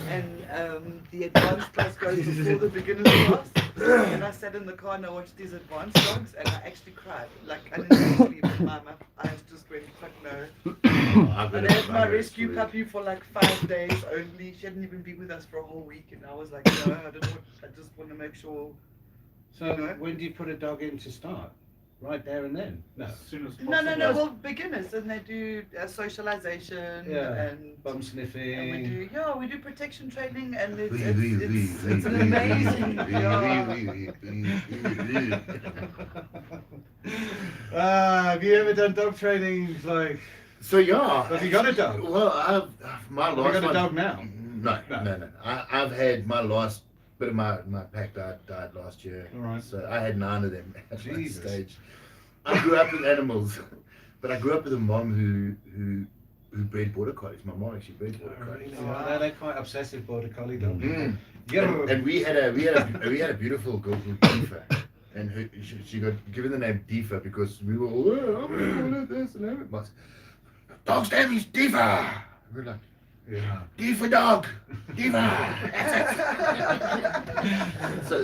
and the advanced class goes before the beginner's class. And I sat in the car and I watched these advanced dogs, and I actually cried, like unintentionally. But my eyes just went, fuck no. And I had my rescue puppy for like 5 days only. She hadn't even been with us for a whole week, and I was like, no, I just want to make sure. So when do you put a dog in to start? right there and then. No. As soon as No, possible. well, beginners, and they do socialization Yeah. and Bum and we sniffing. do protection training, and it's It's amazing. Have you ever done dog training? Like, So yeah. have you got a dog? Well, my Have you last got a one. dog now? No. I've had my last bit of my pack died last year. All right. So I had 9 of them at that Jesus. stage. I grew up with animals, but I grew up with a mom who bred border collies. My mom actually bred border collies. They're quite obsessive border collie dogs. Mm. Yeah. And we had a beautiful girl called Deefa, and she got given the name Deefa because we were all, I'm gonna call it this and that. But dog's name is Deefa. We're like, Yeah. Deefa dog, Deefa.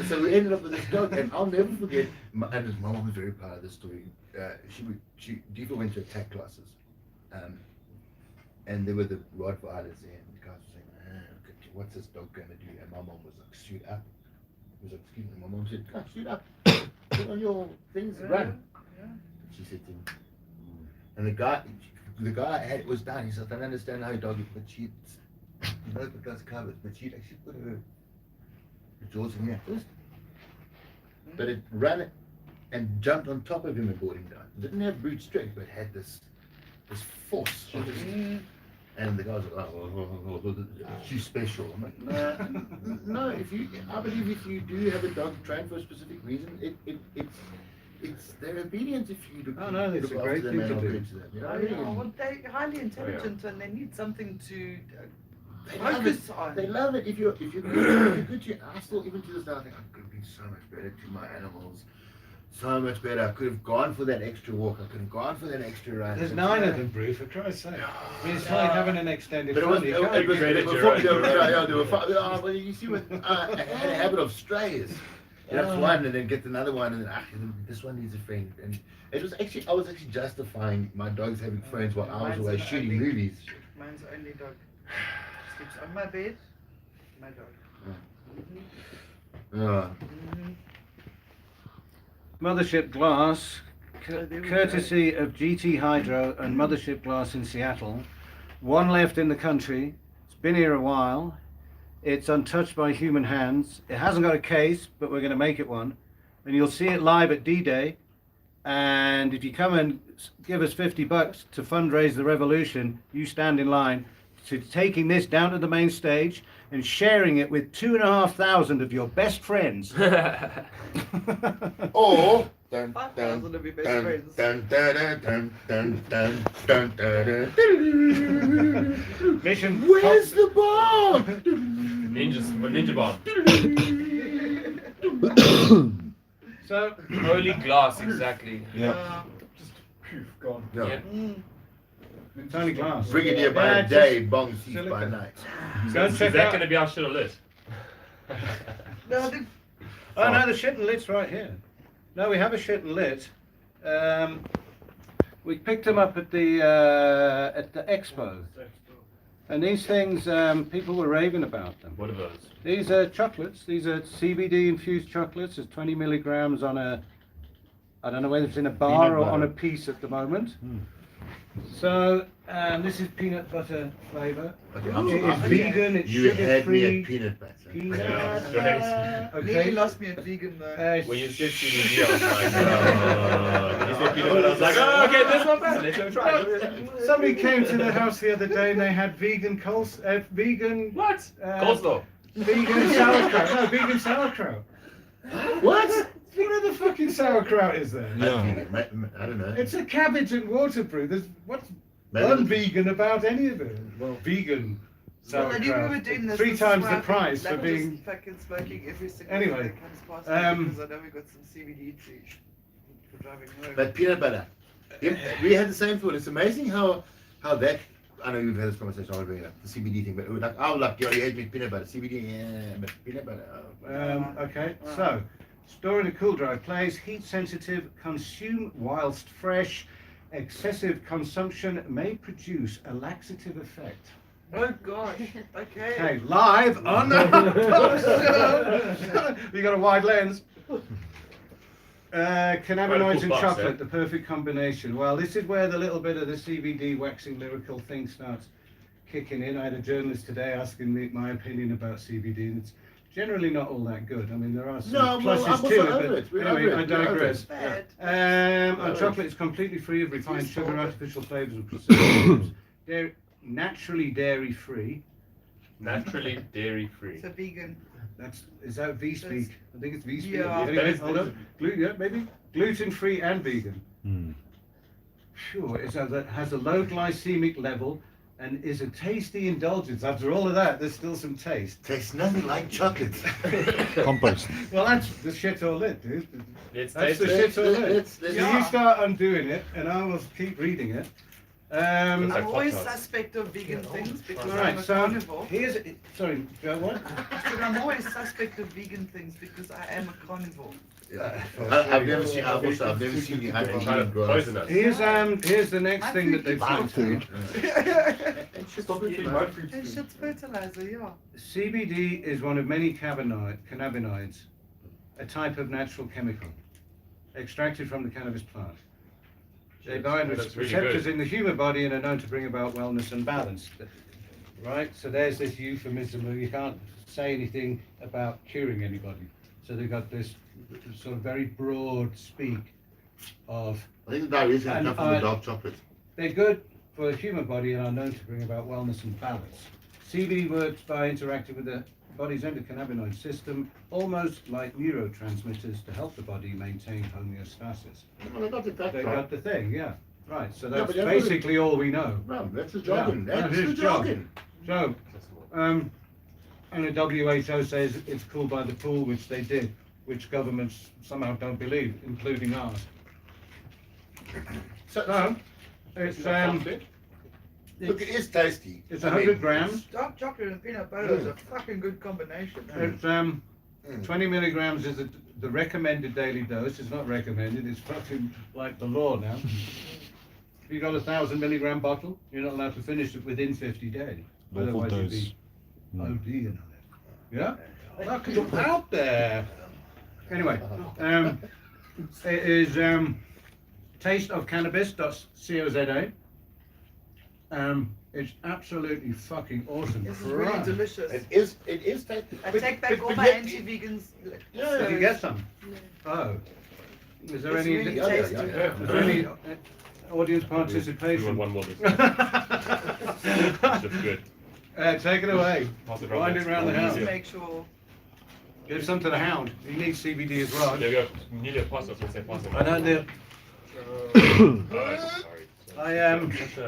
so we ended up with this dog, and I'll never forget. And my mom was very proud of this story. Deefa went to attack classes, and there were the Rottweilers there, and the guys were saying, what's this dog gonna do? And my mom was like, shoot up. He was like, excuse me. My mom said, "Come, shoot up. Put on your things and run." She said to him, and the guy was done. He said, I don't understand how a dog, but she'd, you know, the glass covers, but she'd actually put her jaws in there first. But it ran and jumped on top of him and brought him down. It didn't have brute strength, but had this force. And the guys were like, oh, she's special. I'm like, no. I believe if you do have a dog trained for a specific reason, it's their obedience if you look, Oh, no, it's look a great after them thing and to look do. into them. You know Oh, what I yeah, mean? well, they're highly intelligent and they need something to They love it. focus on. They love it. If you're good to, I still, even to this day, I think I could have been so much better to my animals. So much better. I could have gone for that extra walk. I could have gone for that extra run. There's 9 of them, Bruce, for Christ's sake. I mean, it's like having an extended But it was, family. it, You it can't was, agree it with was your own. there were five. Well, you see, I had a habit of strays. That's one, and then get another one, and then this one needs a friend. And it was actually, I was actually justifying my dogs having friends while I was Mine's away an shooting only- movies. Mine's only dog sleeps on my bed. My dog. Oh. Mothership Glass, Oh, there we courtesy of GT Hydro and Mothership Glass in Seattle. 1 left in the country. It's been here a while. It's untouched by human hands. It hasn't got a case, but we're going to make it one. And you'll see it live at D-Day. And if you come and give us $50 to fundraise the revolution, you stand in line to taking this down to the main stage and sharing it with 2,500 of your best friends. Or 5,000 of your best dun, friends. dun, dun, dun, dun, dun, dun, dun, dun. Mission. Where's the bomb? Ninja bomb. So, Holy glass, exactly. Yeah. Just poof, gone. No. Yeah. it's only glass. Brigadier by Yeah, day, Bongs by silicone. night. Go Is check that out. going to be our shit on list? No, I think Oh no, the shit and lit's right here. No, we have a shit and lit. We picked them up at the expo, and these things people were raving about them. What are those? These are chocolates. These are CBD infused chocolates. There's 20 milligrams on a. I don't know whether it's in a bar Peanut or on a butter. piece at the moment. So this is peanut butter flavour. Okay, It's vegan. It's You had me sugar-free. at peanut butter. Peanut Yeah, butter. nearly Okay. lost me at vegan though. When you said CBD, I was like, when you said peanut butter, I was like, oh, okay, this one bad. Let's go try it. Somebody came to the house the other day and they had vegan vegan What? Coleslaw. vegan sauerkraut. No, vegan sauerkraut. What? What other fucking sauerkraut is there? Yeah. I don't know. It's a cabbage and water brew. There's what's Maybe- un-vegan about any of it? Well, vegan Well, I knew we were sauerkraut. doing this. 3 this times is the why I price think for Lab was being. fucking smoking every single Anyway, thing that comes past me because I know we got some CBD for driving home. But peanut butter. Yeah, we had the same thought. It's amazing how that. I know you've had this conversation already, the CBD thing, but it was like, oh, look, you hate me peanut butter. CBD, yeah, but peanut butter. Oh. Okay, so store in a cool dry place, heat sensitive, consume whilst fresh. Excessive consumption may produce a laxative effect. Oh gosh. Okay. Okay, live on the HotBox Show. You got a wide lens. Cannabinoids cool and box, chocolate, eh? the perfect combination. Well, this is where the little bit of the CBD waxing lyrical thing starts kicking in. I had a journalist today asking me my opinion about CBD, and it's generally not all that good. I mean, there are some No, well, pluses I'm to also it, over it. but We're anyway, over I it. We're over digress. it. Bad. And chocolate is completely free of refined sugar, artificial flavors, and preservatives. They're naturally dairy-free. Naturally dairy free. It's a vegan. Is that V-speak? I think it's V-speak. Yeah. Anyway, hold on. Yeah, maybe. Gluten-free and vegan. Hmm. Sure, it has a low glycemic level and is a tasty indulgence. After all of that, there's still some taste. Tastes nothing like chocolate. Compost. Well, that's the shit all it, dude. Let's That's taste the it. shit all it. Let's- So Yeah. you start undoing it, and I will keep reading it. I'm Like always Hot Dogs. suspect of vegan things because All I'm right, a so carnivore. here's sorry, what? But I'm always suspect of vegan things because I am a carnivore. I've never seen. I've never seen you They're eating trying to grass. poison us. Here's the next thing that they've Food. said to me. And shit's fertilizer, yeah. CBD is one of many cannabinoids, a type of natural chemical, extracted from the cannabis plant. They bind That's really receptors good. in the human body and are known to bring about wellness and balance. Right? So there's this euphemism where you can't say anything about curing anybody. So they've got this sort of very broad speak of I think the diarrhea is going to And, come from the uh, dark chocolate. they're good for the human body and are known to bring about wellness and balance. CBD works by interacting with the body's endocannabinoid system, almost like neurotransmitters to help the body maintain homeostasis. Well, I got it that They right. got the thing, yeah. Right, so Yeah, that's but that's basically all we know. No, that's the jogging. Yeah, That's that the is jogging. So, and the WHO says it's cool by the pool, which they did, which governments somehow don't believe, including ours. So, it's Look, it is tasty. it's I mean, 100 grams. Dark chocolate and peanut butter is a fucking good combination. It's 20 milligrams is the recommended daily dose. It's not recommended. It's fucking like the law now. If you got a 1,000 milligram bottle, you're not allowed to finish it within 50 days. Lawful Otherwise, you'd dose. be ODing on it. Yeah? Look, it's out there. Anyway, it is tasteofcannabis.co.za. It's absolutely fucking awesome. This is really Right. delicious. It is tasty. I But- take back but- all but my yet- anti-vegans. Yeah, Did you get some? Oh. Is there It's any, really Yeah, yeah, tasty. yeah. is there any audience We want participation? one more. That's good. Take it away. Pass it Wind it around the house. Please make sure. Give some to the hound. He needs CBD as well. There we go. Need a pass. I was going to say pass. I don't do. Sorry. I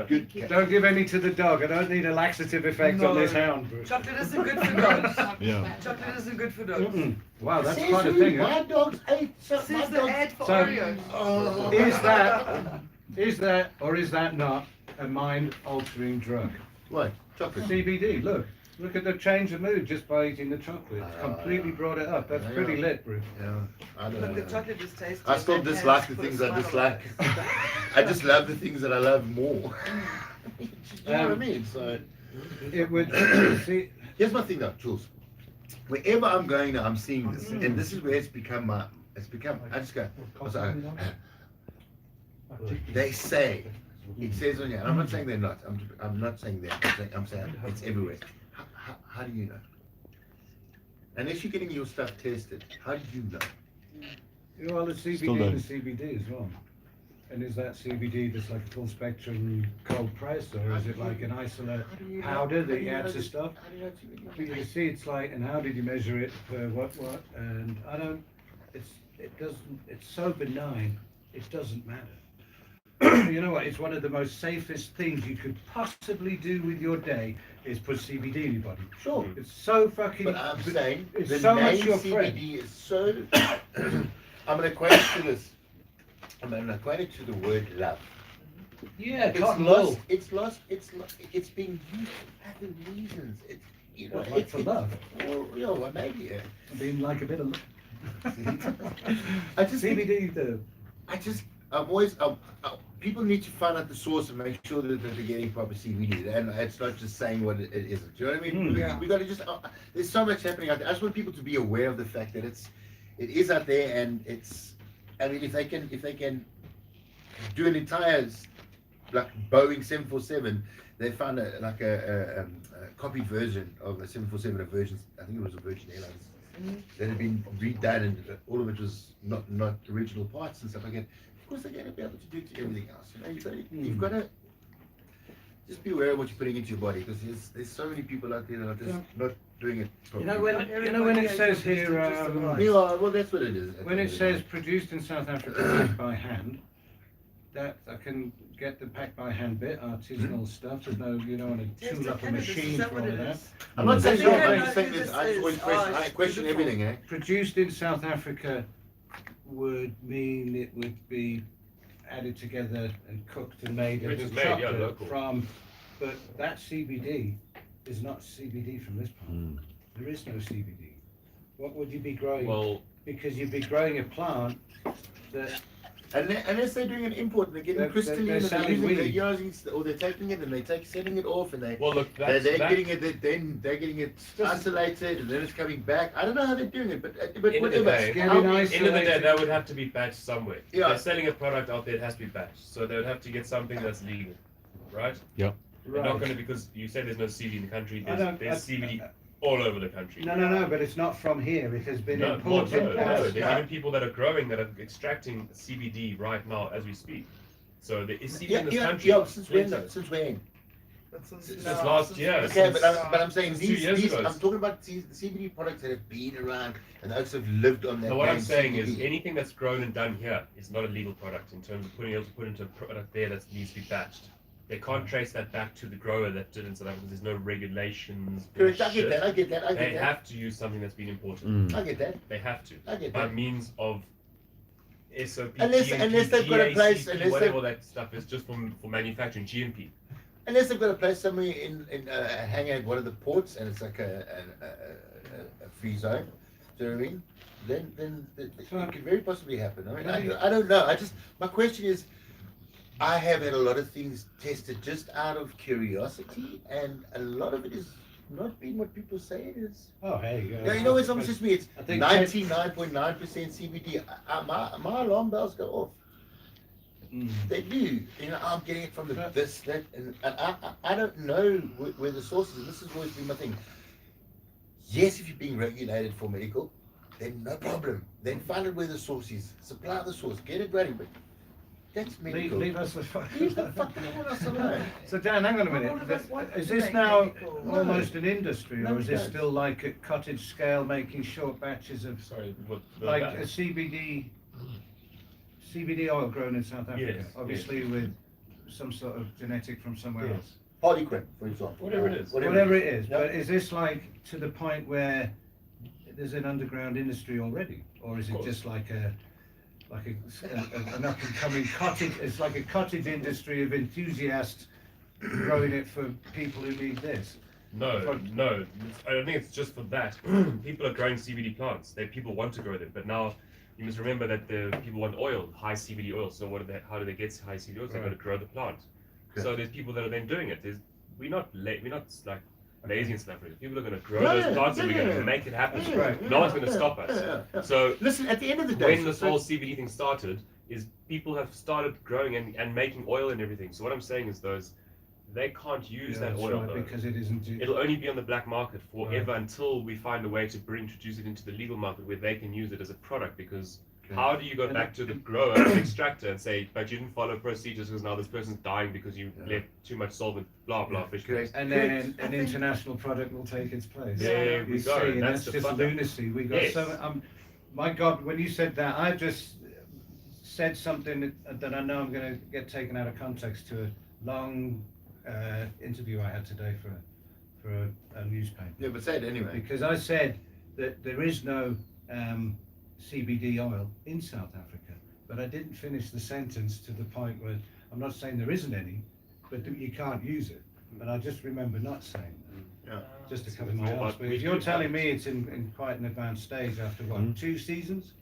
Good. don't give any to the dog. I don't need a laxative effect on this hound. Chocolate isn't good for dogs. Yeah. Chocolate isn't good for dogs. Mm-mm. Wow, that's Says quite a who? thing. My Huh? dogs ate some. My Says the dogs. ad for So- Oreos. Oh. Is that or is that not a mind-altering drug? What? Chocolate. CBD. Look at the change of mood just by eating the chocolate. It's completely brought it up. That's pretty lit, Bruce. Yeah, I don't Look, the know. chocolate is tasty. I still That dislike has the put a things I smile on dislike. my face. I just love the things that I love more. You know what I Um, mean? So It would see. here's my thing though, Jules. Wherever I'm going now, I'm seeing this, and this is where it's become my. It's become. I just go. I was like, they say. It says on here, and I'm not saying they're not. I'm not saying that. I'm saying it's everywhere. How do you know? Unless you're getting your stuff tested, how do you know? Well, it's Still CBD don't. and CBD as well. And is that CBD just like a full spectrum cold press, or is it like an isolate powder that you add to stuff? But you see, it's like, and how did you measure it per what? And I don't. It doesn't. It's so benign. It doesn't matter. You know what? It's one of the most safest things you could possibly do with your day is put CBD in your body. Sure. It's so fucking. But I'm saying it's the so name much your friend. CBD is so. I'm gonna equate it to this. I'm gonna equate it to the word love. Yeah, It's cotton lost. wool. It's being used for other reasons. It's What, like for love? Well, maybe. Yeah. Being like a bit of. I just think, CBD. I've always. People need to find out the source and make sure that they're getting proper CBD, and it's not just saying what it is. Do you know what I mean? Yeah. We got to just. There's so much happening out there. I just want people to be aware of the fact that it is out there, and I mean, if they can do an entire like Boeing 747, they found a copied version of a 747, a version, I think it was a Virgin Airlines, that had been redone, and all of it was not original parts and stuff like that. Of course, they're going to be able to do it to everything else. You know, you've got to just be aware of what you're putting into your body, because there's so many people out there that are just not doing it You properly. know when it says here, Yeah, well, that's what it is. when it says produced in South Africa, packed by hand, that I can get the packed by hand bit, artisanal stuff. There's no, you don't want to tool up a Cannabis, machine is that for what all it of that. is? I'm not saying It's no, not I'm like- just saying this. I just always I question everything, eh? Produced in South Africa would mean it would be added together and cooked and made Which into is made, yeah, chocolate local. from, but that CBD is not CBD from this plant. There is no CBD. What would you be growing? Well, Because you'd be growing a plant that Unless they're doing an import and they're getting They're crystalline they're and they're selling using, weed. or they're taking it and setting it off and look, they're that's getting it, then they're getting it isolated and then it's coming back. I don't know how they're doing it, but End of the whatever. day- Getting How- nice. End of the day, that would have to be batched somewhere. If Yeah. they're selling a product out there, it has to be batched. So they would have to get something that's legal, right? They're not going to, because you said there's no CBD in the country. There's CBD all over the country. No, but it's not from here. It has been No, imported. no. past. There's even people that are growing that are extracting CBD right now as we speak. So there is CBD in this country. Since when? Plenty. Since when? Since last year. Okay, Since- but I'm saying since 2 years these ago. I'm talking about the CBD products that have been around and those have lived on that. So what I'm name saying is CBD. anything that's grown and done here is not a legal product in terms of putting it put into a product there that needs to be batched. They can't trace that back to the grower that did it, so that there's no regulations. Correct, I bullshit. get that, I get that, I They get that. have to use something that's been imported. I get that, They have to. I get By that. means of SOP, Unless they've got a place, GACP, unless whatever that stuff is, just for manufacturing, GMP. Unless they've got a place somewhere in Hangout, one of the ports, and it's like a free zone. Do you know what I mean? Then it could very possibly happen. I mean, I don't know. My question is, I have had a lot of things tested just out of curiosity, and a lot of it is not being what people say it is. Oh, hey. Yeah, you know, it's almost just me. It's I think 99.9% CBD. My alarm bells go off. They do. You know, I'm getting it from this, that, and I don't know where the source is. And this has always been my thing. Yes, if you're being regulated for medical, then no problem. Then find out where the source is. Supply the source. Get it ready. But that's medical. Leave us the fuck Leave the fucking us alone. So Dan, hang on a Well, all minute. of us want Is to this make now medical. almost an industry, No, or is we this don't. still like at cottage scale, making short batches of Sorry, what? like a CBD oil grown in South Africa, Yes, obviously with some sort of genetic from somewhere Yes. else. Polyquin, for example. Whatever it is. Whatever it is, Yeah. but is this like to the point where there's an underground industry already, or is it course. just like an up and coming cottage? It's like a cottage industry of enthusiasts growing it for people who need this. No. I don't think it's just for that. People are growing CBD plants. People want to grow them, but now you must remember that the people want oil, high CBD oil. So how do they get high CBD oil? They've got to grow the plant. Okay. So there's people that are then doing it. We're not like lazy in South Africa. People are going to grow Yeah, those plants and we're going yeah. to make it happen. Yeah. No one's going to stop us. Yeah. So Listen, at the end of the day, when this whole CBD thing started, is people have started growing and making oil and everything. So what I'm saying is they can't use that that's oil right, though. because it isn't. It'll only be on the black market forever until we find a way to introduce it into the legal market where they can use it as a product. Because how do you go back to the grower, the extractor, and say, but you didn't follow procedures because now this person's dying because you left too much solvent, blah blah, fish Correct. And then an international product will take its place. There we You go, see, and and that's that's the just fun. lunacy. We got Yes. so. My God, when you said that, I just said something that I know I'm going to get taken out of context to a long interview I had today for a newspaper. Yeah, but say it anyway. Because I said that there is no CBD oil in South Africa, but I didn't finish the sentence to the point where I'm not saying there isn't any, but that you can't use it. But I just remember not saying that, Yeah. just to It's cover my all ass. about- But we if you're do telling have me it's in quite an advanced stage after what, Mhm. 2 seasons?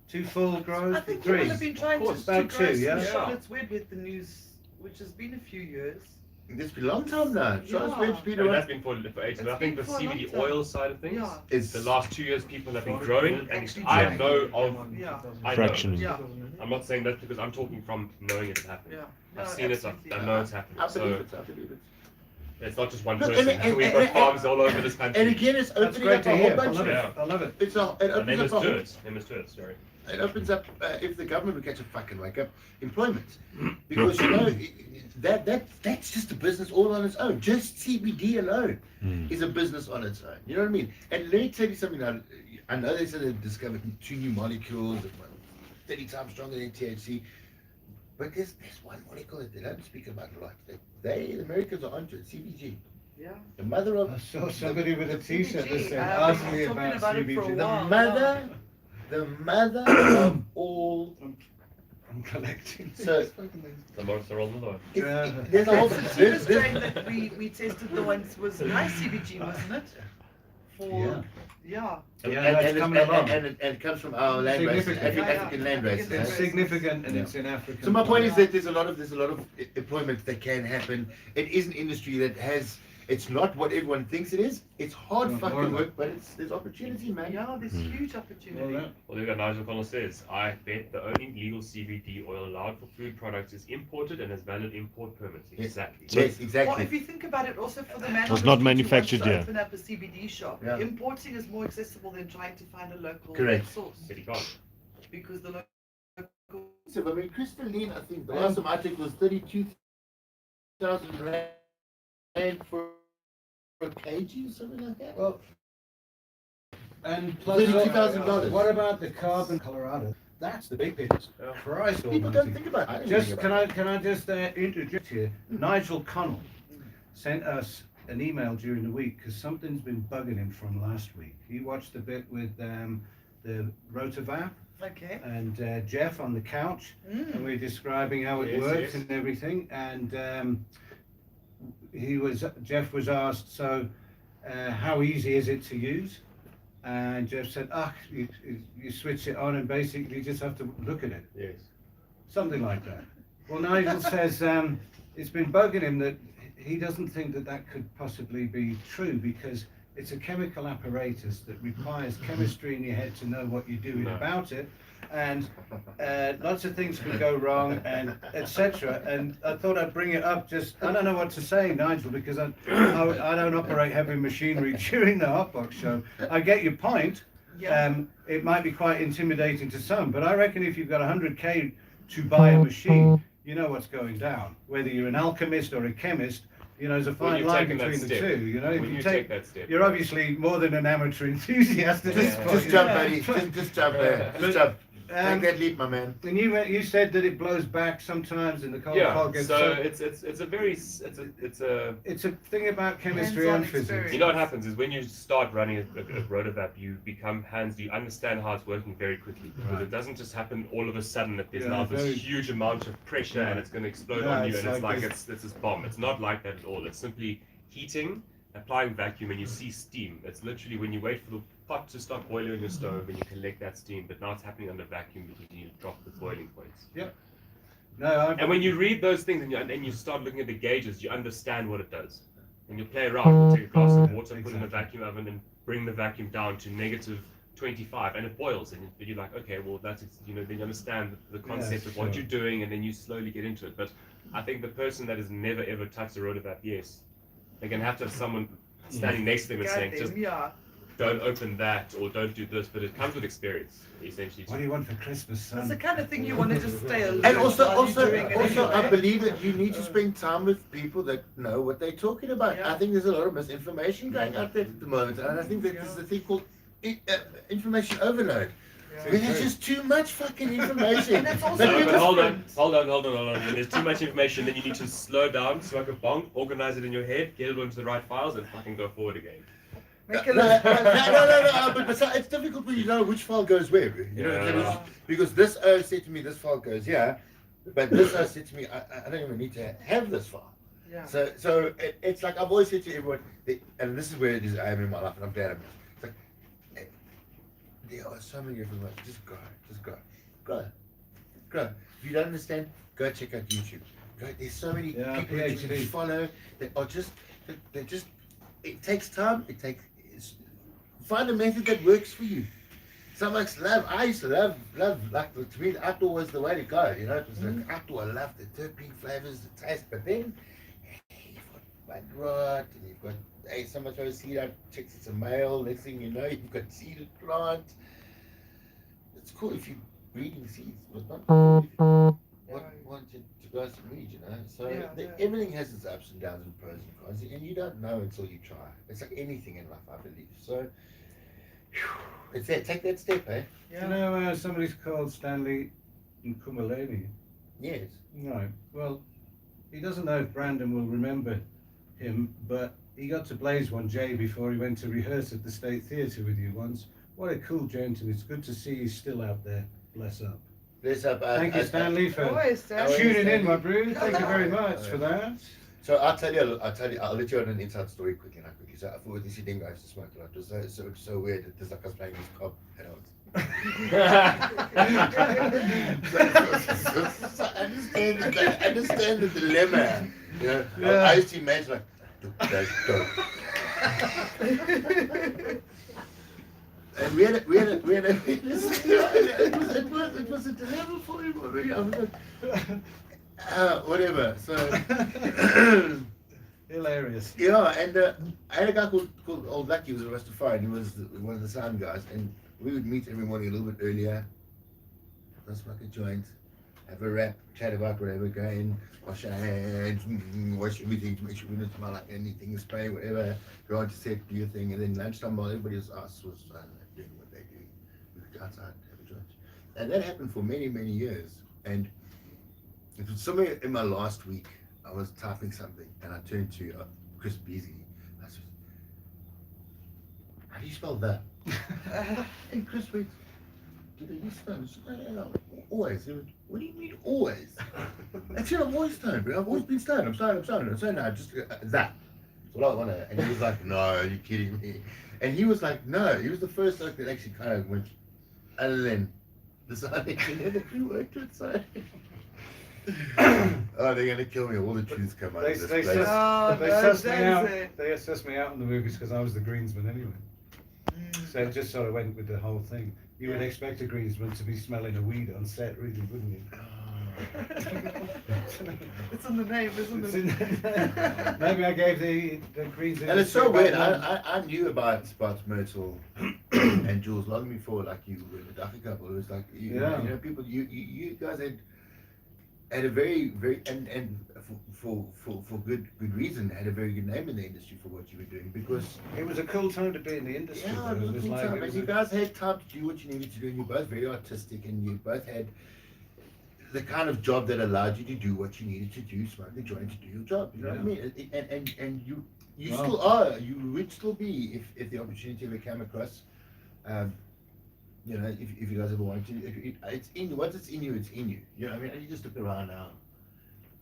2 full grows? I think 3? people have been trying course, to about grow 2, yeah? some Charlotte's Web with the news, which has been a few years. This been a long time now. Charles Yeah. Ben's been And around. that's been for ages. It's I think been the for a long CBD time. oil side of things, Yeah. Is the last 2 years people have been growing, and Actually I growing. know of. Yeah. I know. Fractionally. Yeah. I'm not saying that because I'm talking from knowing it happened. Yeah. I've No, seen absolutely. it. I know it's happening. I believe So it. I believe it. it's not just one Look, person. and- We've got farms all over this country. And again, it's That's opening great up to a hear. whole I bunch love of. it. I love it. It They opens must up a do whole. it. They must do it. Sorry. It opens up if the government would catch a fucking wake up employment, because you know that's just a business all on its own. Just CBD alone is a business on its own. You know what I mean? And let me tell you something. Now, I know they said they've discovered 2 new molecules, 30 times stronger than THC, but there's one molecule that they don't speak about a lot. The Americans are onto it. CBG. Yeah. The mother of I saw somebody with a T-shirt that said, I've "Ask been me talking about about it for a CBG." while. the mother of all. I'm collecting. So The monster on the low. there's a whole. The There's, strain that we tested the ones was high CBG, wasn't it? For yeah. Yeah, it's coming along. and it comes from our land races, Significant. African land races. It's huh? significant and it's in Africa. So my point is that there's a lot of employment that can happen. It is an industry that has. It's not what everyone thinks it is. It's hard Not fucking normal. work, but there's opportunity, man. Yeah, there's huge opportunity. Well, Well, there you go. Nigel Connell says, I bet the only legal CBD oil allowed for food products is imported and has valid import permits. Yes. Exactly. Yes, Well, exactly. if you think about it, also for the man Was on the not street who manufactured wants to here. open up a CBD shop, Yeah. importing is more accessible than trying to find a local Correct. source But he can't. because the local. So I mean, crystalline. I think the last time I checked was 32,000 rand for a kg or something like that. Well, and plus, $32,000. what about the carbon Colorado? That's the big business. Yeah. Christ People almighty. don't think about it. Just can I just interject here? Nigel Connell sent us an email during the week because something's been bugging him from last week. He watched the bit with the Rotavap Okay. and Jeff on the couch, and Mm. we're describing how it Yes, works yes. and everything. And Jeff was asked, so how easy is it to use? And Jeff said, you switch it on and basically just have to look at it. Yes. Something like that. Well, Nigel says it's been bugging him that he doesn't think that that could possibly be true because it's a chemical apparatus that requires chemistry in your head to know what you're doing No. about it, and lots of things can go wrong, and etc. And I thought I'd bring it up. Just I don't know what to say, Nigel, because I don't operate heavy machinery during the Hotbox show. I get your point. Yeah. It might be quite intimidating to some, but I reckon if you've got 100k to buy a machine, you know what's going down. Whether you're an alchemist or a chemist, you know, there's a When fine you've line taken that between the step. two. You know, if When you you take, take that step. you're obviously more than an amateur enthusiast at this point. Just jump, buddy. Just jump there. Just jump. Take that leap, my man. And you said that it blows back sometimes in the cold Yeah. fog gets So it's a very it's a it's a thing about chemistry Hands-on and physics. experience. you know what happens is when you start running a Rotavap, you become you understand how it's working very quickly because Right. it doesn't just happen all of a sudden that there's Yeah, now this very- huge amount of pressure and it's going to explode Yeah, on you it's and it's like like this- it's this bomb. It's not like that at all. It's simply heating, applying vacuum, and you see steam. It's literally when you wait for the pot to stop boiling on your stove and you collect that steam, but now it's happening under vacuum because you need to drop the boiling points. No, And when you read those things and you start looking at the gauges, you understand what it does. And you play around, you take a glass of water, put it in the Exactly. vacuum oven, and bring the vacuum down to negative 25, and it boils. And you're like, okay, well, that's, then you understand the concept Yeah, of what sure. you're doing, and then you slowly get into it. But I think the person that has never ever touched a Rotavap, yes, they're going to have someone standing next to them and saying, just Goddamn, yeah. don't open that or don't do this. But it comes with experience, essentially. what do you want for Christmas, It's the son? kind of thing you want to just stay alert. And also, while you're doing it I anyway. believe that you need to spend time with people that know what they're talking about. Yeah. I think there's a lot of misinformation going out there at the moment, and I think that there's a thing called information overload. Yeah. Where there's just too much fucking information. And that's also- But No, we but just- hold on. When there's too much information, then you need to slow down, smoke a bong, organize it in your head, get it onto the right files, and fucking go forward again. Make No, a no, list. but it's difficult when you know which file goes where. You know, Yeah. because this O said to me this file goes here, but this O said to me I don't even need to have this file. Yeah. So it's like I've always said to everyone, and this is where it is I am in my life, and I'm glad I'm. It's like there are so many everyone. Just go. If you don't understand, go check out YouTube. Right? There's so many Yeah, people that you can PhD. follow that are just, it takes time. Find a method that works for you. Some like I used to love, like, to me, the outdoor was the way to go, you know? It was like outdoor, I loved the terpene flavors, the taste, but then you've got bud rot, and you've got, hey, someone throws seed out, checks it's a male, next thing you know, you've got seeded plant. It's cool if you're breeding seeds, but not cool if you want to go some weed, you know? So everything has its ups and downs and pros and cons, and you don't know until you try. It's like anything in life, I believe. So, it's it. Take that step, eh? You know, somebody's called Stanley Nkumaleni. Yes. Right. Well, he doesn't know if Brandon will remember him, but he got to blaze one J before he went to rehearse at the State Theatre with you once. What a cool gent, and it's good to see he's still out there. Bless up. Bless up. Thank you, Stanley, for Always, Stanley. tuning in, my brew. Thank you very much for that. So I'll let you on an inside story quickly. So I thought this evening I used to smoke a lot. It was so weird that there's like I was playing this cop and so I understand the dilemma. You know, Yeah. I used to imagine like, and we had it was a dilemma for him already. I was like, whatever. So. Hilarious. Yeah, and I had a guy called Old Lucky, who was a Rastafarian. He was one of the sound guys, and we would meet every morning a little bit earlier, smoke a joint, have a rap, chat about whatever, go in, wash our hands, wash everything to make sure we don't smell like anything, spray, whatever, go on to set, do your thing, and then lunchtime while everybody else was doing what they do, we would go outside, have a joint. And that happened for many, many years, and it was somewhere in my last week. I was typing something and I turned to Chris Beasley. I said, "How do you spell that?" And Chris went, "Did you spell it?" No, always. He went, "What do you mean always?" I said, "I'm always stoned, bro. I've always been stoned. I'm stoned now. Just that. That's what I want to." And he was like, "No, are you kidding me?" And he was like, "No." He was the first that actually kind of went, other than deciding to never worked with. So. Oh, they're gonna kill me. All the truths come out of this place. They assessed me out in the movies because I was the greensman anyway. So it just sort of went with the whole thing. You would expect a greensman to be smelling a weed on set, really, wouldn't you? It's in the name, isn't it? Maybe I gave the greensman. And it's so weird. I knew about Myrtle and Jules long before, like you were the Dagga couple. It was like you know, people. You guys had a very and for good reason had a very good name in the industry for what you were doing, because it was a cool time to be in the industry. Yeah, it was a cool time. And you guys had time to do what you needed to do, and you're both very artistic, and you both had the kind of job that allowed you to do what you needed to do, smoke the joint to do your job. You know what I mean? And you still are. You would still be if the opportunity ever came across. You know, if you guys ever want to, it's in you. Once it's in you, it's in you. You know what I mean? And you just look around now,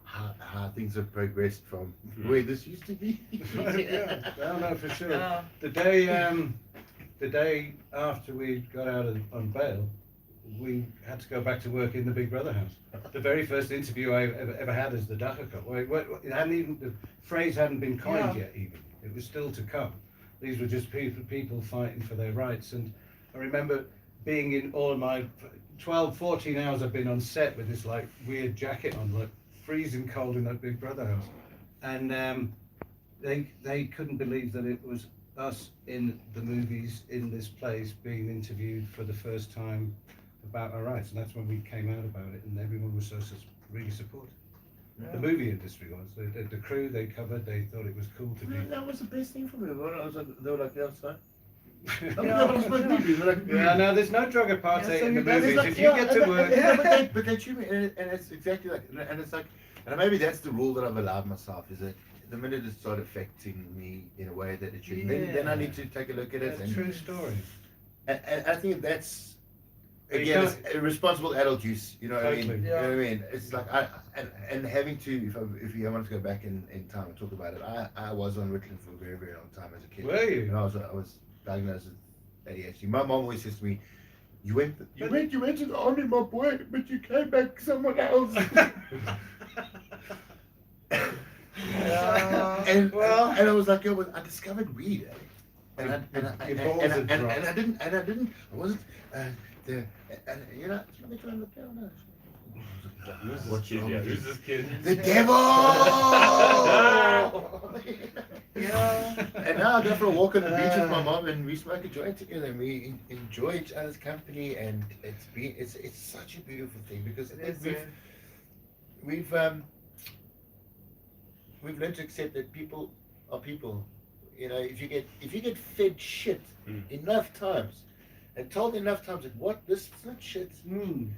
how things have progressed from where this used to be. Yeah, no, for sure. Yeah. The day after we got out on bail, we had to go back to work in the Big Brother house. The very first interview I ever had as the Dagga cop. It hadn't even, the phrase hadn't been coined yet. Even it was still to come. These were just people fighting for their rights. And I remember being in all my 12, 14 hours I've been on set with this like weird jacket on, like freezing cold in that Big Brother house, and they couldn't believe that it was us in the movies in this place being interviewed for the first time about our rights, and that's when we came out about it, and everyone was so really supportive. Yeah. The movie industry was the crew they covered. They thought it was cool to be. That was the best thing for me. They were like, "Yeah, so." Yeah, no, there's no drug apartheid in the movies. If you get to work, but they treat me, and it's exactly like, and it's like, and maybe that's the rule that I've allowed myself, is that the minute it starts affecting me in a way that it shouldn't, then I need to take a look at it. That's true story. And I think that's, again, it's a responsible adult use. You know what I mean? Yeah. You know what I mean? It's like and having to, if you want to go back in time and talk about it, I was on Ritalin for a very, very long time as a kid. Were you? And I was diagnosed with ADHD. My mom always says to me, you went to the army, my boy, but you came back someone else." and Well. I was like, yo, I discovered weed, eh? And I wasn't, you know, let me try and look down. Who's What's this kid? wrong Yeah, with who's you? this kid? The devil! Yeah. And now I go for a walk on the beach with my mom, and we smoke a joint together, and we enjoy each other's company, and it's such a beautiful thing because I think we've learned to accept that people are people. You know, if you get fed shit enough times and told enough times that this is not shit,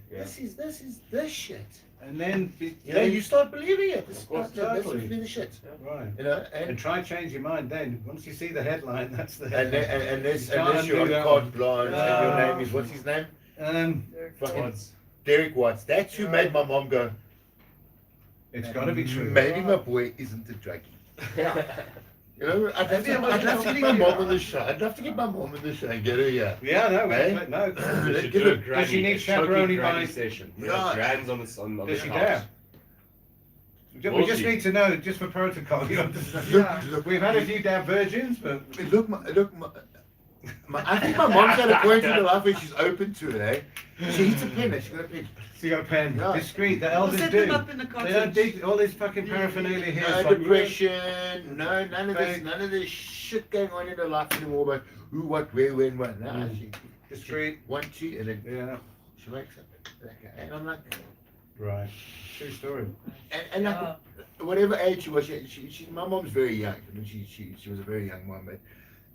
this is the shit. And then, You start believing it. This is course, that's totally. really the shit. right. You know, And try change your mind then. Once you see the headline, that's the and headline. unless You can't you're on undo that carte one. blanche and your name is, what's his name? Fucking What's- Derek Watts. That's who made my mom go, It's got to be true. maybe my boy isn't a druggie. You know, I'd love to get my mom on the show. I'd love to get my mom on the show and get her here. Yeah, no, Hey? no. We should Give do a it- granny, she need a choking chaperone granny by- session. We Yeah. have grands on the Does she couch. dare? We Will just she? need to know, just for protocol. You understand? Look, We've had a few dab virgins, but I think my mom's at a point in her life where she's open to it, eh? She eats a pen, she's got a pen. she got a pen. Yeah. Discreet. The We'll elders set do. them up in the They don't cottage. dig all this fucking paraphernalia here. No It's like, depression, none of this, Fake. none of this shit going on in her life anymore about who, what, where, when, what. No, she Discreet. 1, 2, and then Yeah. she wakes up. And I'm like, Right. True story. and like, whatever age she was, she my mom's very young. I mean, she was a very young mom, but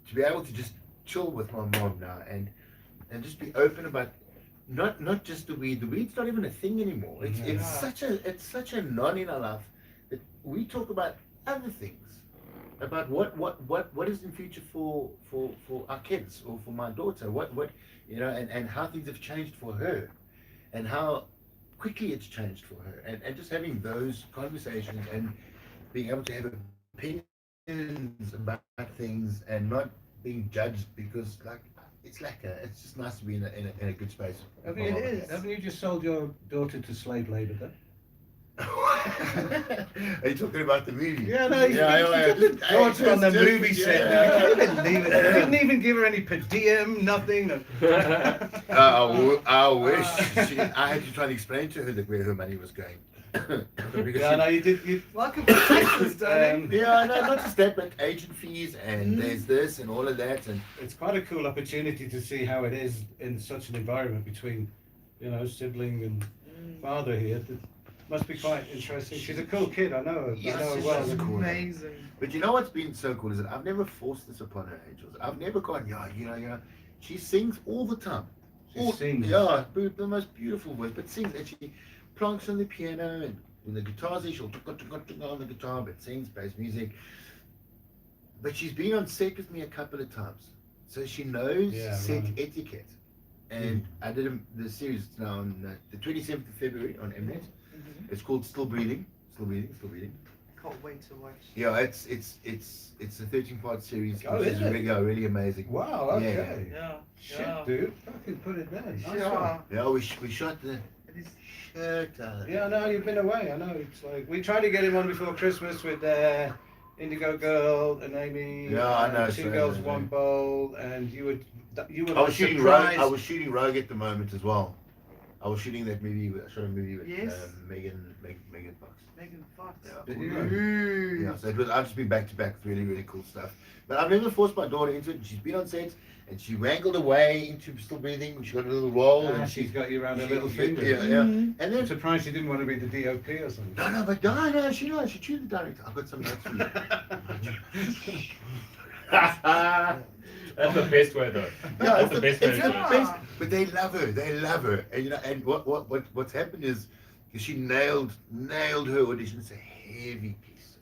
to be able to just chill with my mom now and just be open about not just the weed. The weed's not even a thing anymore. It's such a non in our life that we talk about other things, about what is in future for our kids or for my daughter. What you know, and how things have changed for her, and how quickly it's changed for her, and just having those conversations and being able to have opinions about things and not being judged because it's just nice to be in a good space. Haven't you just sold your daughter to slave labor then? Are you talking about the movie? Yeah, no, he's George on the movie set now. I can't believe it. They Yeah. didn't even give her any per diem, nothing. I wish. I had to try and explain to her that where her money was going. Because Yeah, no, you did. Welcome to Texas, darling. yeah, no, not just that, but agent fees and there's this and all of that, and It's quite a cool opportunity to see how it is in such an environment between, sibling and father here. It must be quite interesting. She's a cool kid, I know her. Yes, I know her she's well. just cool. Amazing. But you know what's been so cool is that I've never forced this upon her, Angels. I've never gone, She sings all the time. She sings. Yeah, the most beautiful voice, but sings. And she plonks on the piano and when the guitar's there, she'll on the guitar, but sings, plays music. But she's been on set with me a couple of times. So she knows set etiquette. And I did the series now on the 27th of February on Mnet. It's called Still Breathing. Can't wait to watch. Yeah, it's a 13-part series. Oh, which is it? really amazing. Wow, okay. Yeah. Shit, dude. Fucking put it there. Nice one. Yeah. Yeah, we shot the It is. shirt. Yeah, I know you've been away. I know it's like we tried to get him on before Christmas with Indigo Girl and Amy. Yeah, I know, Two so, girls, yeah. one bowl, and you were. I was shooting Rogue. surprised. I was shooting Rogue at the moment as well. I was shooting that movie. I shot a movie with Yes. Megan Fox. Megan Fox. Yeah. Did you? Yeah, so I've just been back to back with really, really cool stuff. But I've never forced my daughter into it. She's been on set and she wrangled away into Still Breathing. She got a little role Ah, and she's got you around her little finger. Yeah. And I'm then surprised she didn't want to be the DOP or something. no, she knows. She choose the director. I've got some notes for you. That's the best way though. Yeah, That's the best way to it's do the it. best. But they love her. And and what's happened is she nailed her audition. It's a heavy piece.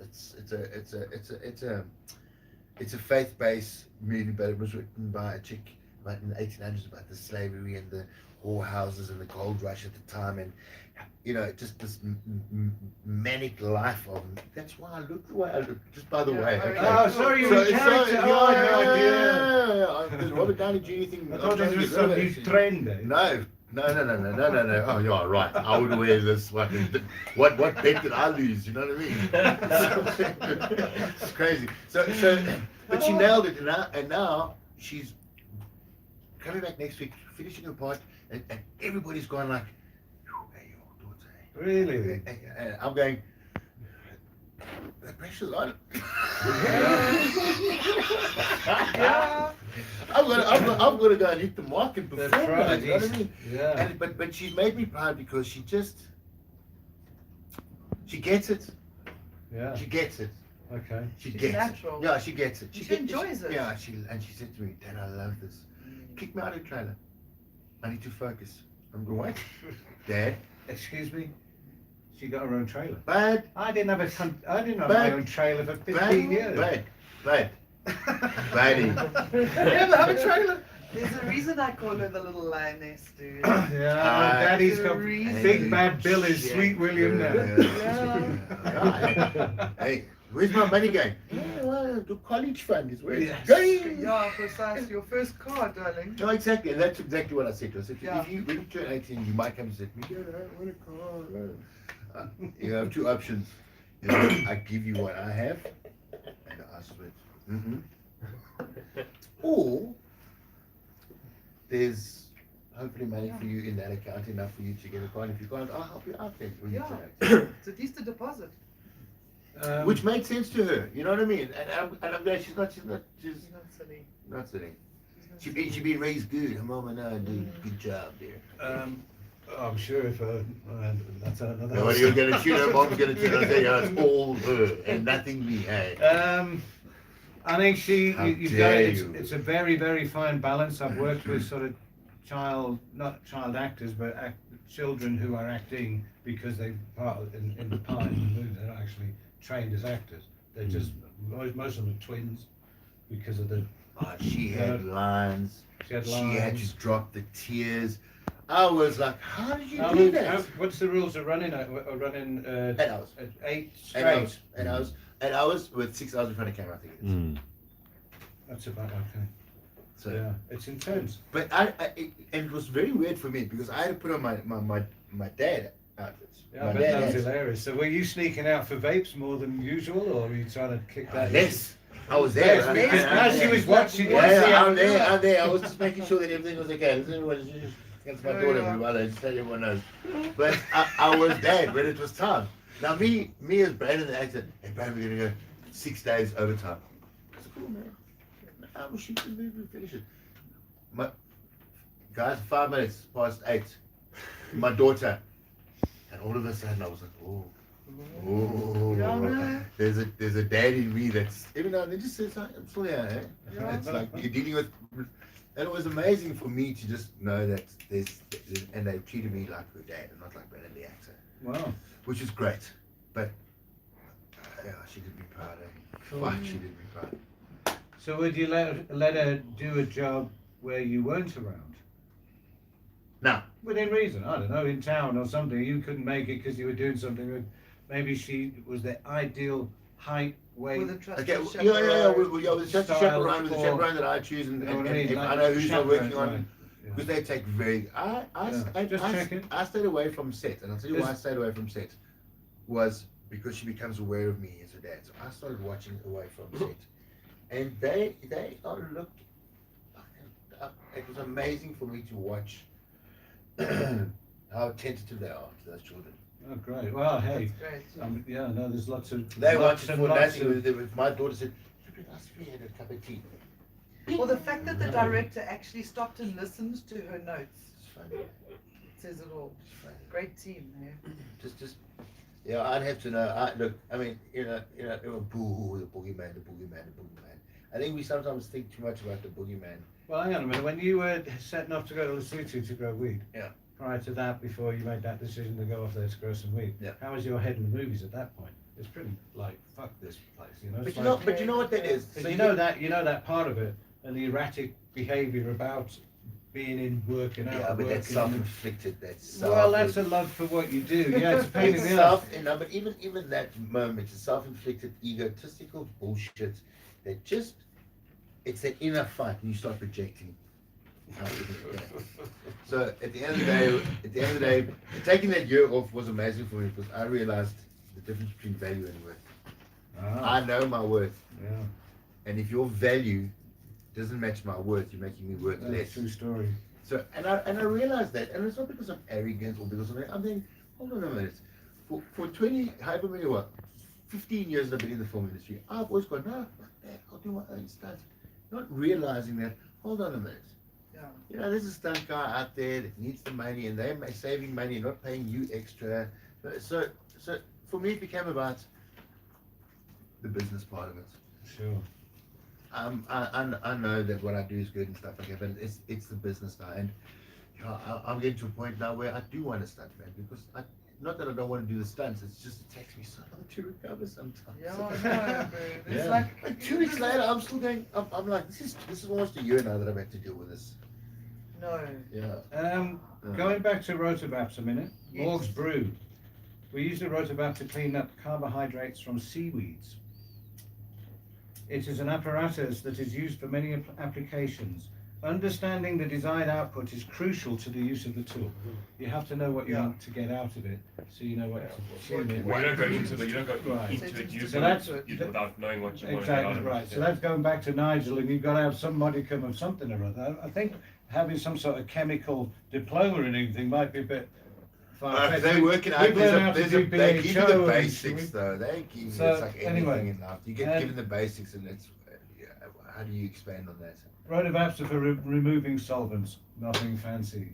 It's a faith-based movie, but it was written by a chick about in the 1800s about the slavery and the whorehouses and the gold rush at the time, and just this manic life of. That's why I look the way I look. Just by the way. Okay. Oh, sorry, you're in character. Oh, I had no idea. The Robert Downey Jr. thing. I thought this was some new trend. Eh? No, No. Oh, you are right. I would wear this one. What bet did I lose? You know what I mean? It's crazy. So, but she nailed it, and now she's coming back next week, finishing her part, and everybody's going like, "Hey, your daughter." Really? And I'm going. The pressure's on. Yeah. I'm gonna go and hit the mark and That's perform. right. You know what I mean? Yeah. But she's made me proud because she gets it. Yeah. She gets it. Okay. She She's gets natural. it. Yeah, she gets it. She enjoys it. Yeah, she said to me, "Dad, I love this. Kick me out of the trailer. I need to focus." I'm going, "What, Dad?" Excuse me. She got her own trailer. But I didn't have my But- own trailer for 15 years. buddy. You ever have a trailer? There's a reason I call her the little lioness, dude. Yeah, Daddy's There's a got reason. big bad Bill is Shit. Sweet William now. Yeah. Hey, where's my money going? Yeah, well, the college fund is where it's Yes. going. Yeah, precisely. Your first car, darling. No, exactly. And that's exactly what I said to her. I said, Yeah. if you when you turn 18, you might come and say to me, "Dad, I want a car." You have two options. You know, I give you what I have, and I split. Or there's hopefully money for you in that account, enough for you to get a car. And if you can't, I'll help you out then when you Yeah. turn 18. It's at least a deposit. Which made sense to her, you know what I mean? And I'm glad she's not She's not silly. not sitting. She's not She been raised good. Her mom and I do a good job there. I'm sure if that's another. Nobody you're gonna shoot her mom's gonna shoot her. Say, it's all her and nothing me. Hey. I think How you've got dare it. you. It's a very, very fine balance. I've worked with sort of not child actors, but children who are acting because they part in the part in the movie. They're not actually trained as actors. They're just most of them are twins because of the. She had lines. She had She had lines. to drop the tears. I was like, how did you How do long- that? what's the rules of running? Running 8 hours. 8 8 straight. hours. 8 hours. 8 hours with 6 hours in front of camera, I think it is. Mm. That's about okay. So, Yeah, it's intense. but and it was very weird for me because I had to put on my dad outfits. Yeah, My I bet dad that was has- hilarious. So were you sneaking out for vapes more than usual, or were you trying to kick that? Yes, I was there. Yes, I- because I- now I- she was watching. Yeah, I'm there. I was just making sure that everything was okay. That's my daughter, everybody. I just let everyone knows. But I was dead when it was time. Now me as Brandon the actor, hey Brandon, we're gonna go 6 days overtime. I said, cool man. We should finish it. My guys, 5 minutes past 8. My daughter, and all of a sudden I was like, oh. Yeah. There's a dad in me that's every now and then just says, I'm still here, eh? Yeah. It's like you're dealing with, and it was amazing for me to just know that and they treated me like her dad and not like Brandon the actor, Wow. which is great. But yeah, she did me proud. Fuck, she did me proud. So would you let her do a job where you weren't around? No. Within reason, I don't know, in town or something. You couldn't make it because you were doing something with. Maybe she was the ideal height, weight. With a trusted Okay, chaperone. yeah, with just a Style chaperone, with a or- chaperone that I choose, and, You know what I and mean? if Like I know who's not working chaperone, on, right. Yeah. because they take very. Just checking. I stayed away from set, and I'll tell you why I Just- stayed away from set, was because she becomes aware of me as her dad. So I started watching away from set, and they are looked. It was amazing for me to watch how attentive they are to those children. Oh, great. Well, hey. That's great. Yeah, no, there's lots of. They lots watch it and for lots nothing. of- If my daughter said, "It'd be nice if we had a cup of tea." Well, the fact that the director actually stopped and listened to her notes It's funny. says it all. It's funny. Great team, eh? Just, yeah, I'd have to know. Look, I mean, boo, the boogeyman. I think we sometimes think too much about the boogeyman. Well, hang on a minute. When you were setting off to go to Lesotho to grow weed, Yeah. prior to that, before you made that decision to go off there to grow some weed, Yeah. how was your head in the movies at that point? It's pretty like fuck this place, you know. But It's you like- know, but you know what that is. Because you know that part of it, and the erratic behaviour about being in work and out Yeah, of but work. that's and- self-inflicted. That's well, that's a love for what you do. Yeah, it's a pain in It's the ass. but even that moment, it's self-inflicted, egotistical bullshit that just, it's an inner fight and you start projecting. So at the end of the day, taking that year off was amazing for me because I realized the difference between value and worth. I know my worth. Yeah. And if your value doesn't match my worth, you're making me worth less. True story. So and I realized that, and it's not because of arrogance or because of anything. I'm thinking, hold on a minute. For 20, however many, 15 years I've been in the film industry, I've always gone, no, fuck that, I'll do my own stunts. Not realizing that, hold on a minute. Yeah. You know, there's a stunt guy out there that needs the money, and they're saving money and not paying you extra. So for me, it became about the business part of it. Sure. I know that what I do is good and stuff like that, but it's the business now, and you know, I'm getting to a point now where I do want to stunt, man, because not that I don't want to do the stunts, it's just it takes me so long to recover sometimes. Yeah, I know, bro. It's Yeah. like 2 weeks later, I'm still going. I'm like, this is almost a year now that I've had to deal with this. no. Yeah. Going back to rotovaps a minute. Yes. Morg's Brew. We use the rotovap to clean up carbohydrates from seaweeds. It is an apparatus that is used for many applications. Understanding the desired output is crucial to the use of the tool. You have to know what you want to get out of it, so you know what to consume it. Well, you don't go into Right. it using So that's- it without knowing what you want to get out Exactly of it. right. So that's going back to Nigel, and you've got to have some modicum of something or other. I think having some sort of chemical diploma in anything might be a bit far-fetched. They're working out. We've learned how to do They give you the BHO and basics, though. They give you So, it's like anyway, anything in life. You get given the basics, and it's how do you expand on that? Rotovaps are for removing solvents. Nothing fancy.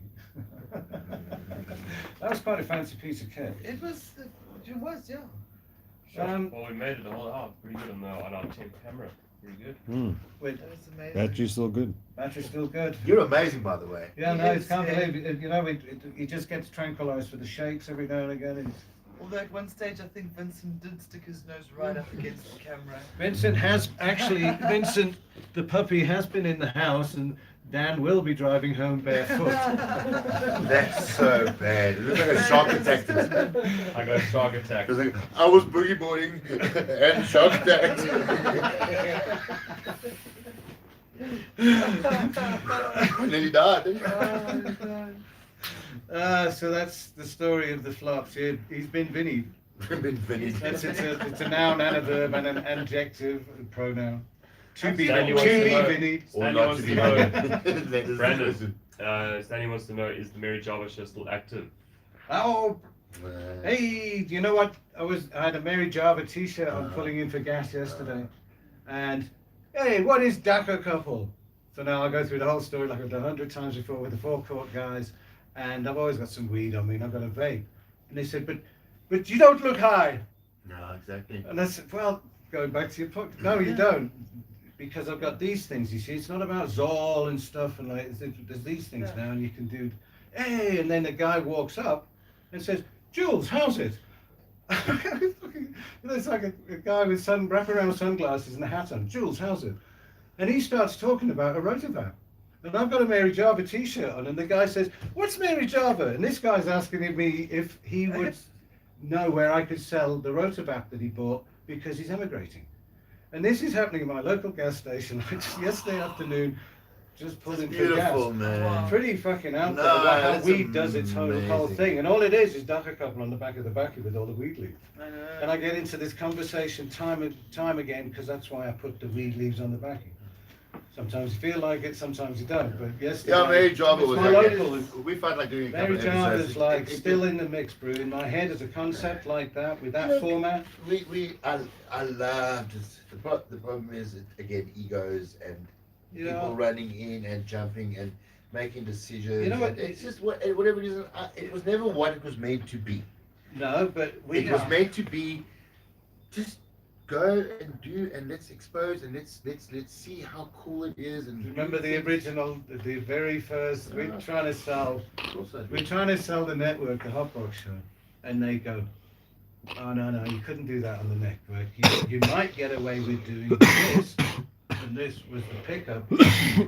That was quite a fancy piece of kit. It was, yeah. Well, we made it all out pretty good on our 10 camera. Pretty good. Wait, That was amazing. Battery's still good. battery's still good. You're amazing, by the way. Yeah, no, Yes, it's can't yeah. believe it. You know, you just get tranquilized for the shakes every now and again. Although at one stage I think Vincent did stick his nose right up against the camera. Vincent has actually, the puppy has been in the house, and Dan will be driving home barefoot. That's so bad. It looks like a shark attack. I got a shark attack. Like, I was boogie boarding and shark attack. I nearly died. Didn't So that's the story of the flops. He's been Vinny. Been finished. It's a noun and a verb and an adjective pronoun. To be Stanley wants to know. Vinny. Or Stanley not wants to to be. know. That is- Brandon, Stanley wants to know, is the Mary Java show still active? Oh, hey, do you know what? I had a Mary Java t-shirt on pulling in for gas yesterday. And, hey, what is Dagga couple? So now I'll go through the whole story like I've done 100 times before with the forecourt guys. And I've always got some weed on me and I've got a vape. And they said, but you don't look high. No, exactly. And I said, well, going back to your point, no, you don't. Because I've got these things, you see. It's not about Zoll and stuff. And like, there's these things now and you can do, hey, and then the guy walks up and says, Jules, how's it? It's like a guy with wraparound sunglasses and a hat on. Jules, how's it? And he starts talking about a rotovap. And I've got a Mary Java t-shirt on, and the guy says, what's Mary Java? And this guy's asking me if he would know where I could sell the rotovap that he bought because he's emigrating. And this is happening at my local gas station. Yesterday afternoon, just pulling for gas. Beautiful, man. Pretty fucking out No, there about how that's weed does its whole amazing. thing. And all it is Dagga couple on the back of the backy with all the weed leaves. I know. And I get into this conversation time and time again because that's why I put the weed leaves on the backy. Sometimes you feel like it, sometimes you don't. But yesterday, Yeah, Mary Java it's was my like local. we felt like doing a couple Mary of Java's episodes. like still in the mix, brew. In my head, as a concept like that with that Look, format. I loved it. The problem is, again, egos and You people know, running in and jumping and making decisions. You know what, and it's just whatever it is. It was never what it was meant to be. no, but It was meant to be just go and do and let's expose and let's see how cool it is. And remember the original, the very first. We're trying to sell. Also, We're trying to sell the network, the Hotbox show, and they go, oh no, you couldn't do that on the network. You might get away with doing this, and this was the pickup,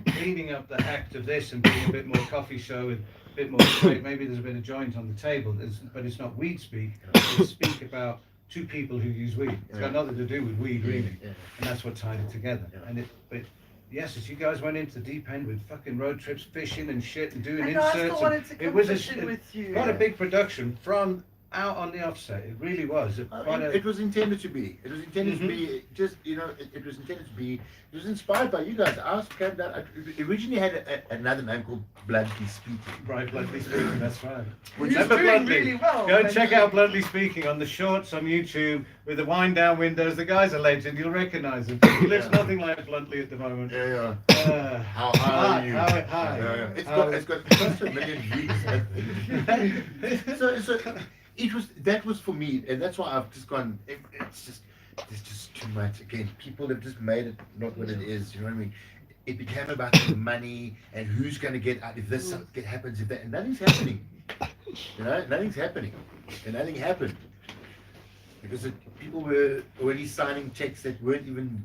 cleaning up the act of this and being a bit more coffee show and a bit more straight. Maybe there's a bit of joint on the table, but it's not weed speak. It's speak about two people who use weed. It's got nothing to do with weed, really, Yeah. and that's what tied it together. Yeah. And but yes, as you guys went into the deep end with fucking road trips, fishing and shit, and doing I know, I inserts. still wanted to It come was fishing with you. quite a big production from out on the offset. It really was. It was intended to be. It was intended to be just, it was intended to be. It was inspired by you guys. I came down. I originally had another name called Bluntly Speaking. Right, Bluntly Speaking, that's right. Which is Remember doing Bluntly? really well. Go and check out Bluntly Speaking on the shorts on YouTube with the wind down windows. The guy's a legend. You'll recognise him. He looks nothing like Bluntly at the moment. Yeah. How Hi, are you? hi. Yeah. It's got close to 1 million views. So that was for me, and that's why I've just gone. There's just too much. Again, people have just made it not what it is. You know what I mean? It became about the money and who's going to get out if this happens, if that, and nothing's happening. Nothing's happening, and nothing happened because people were already signing checks that weren't even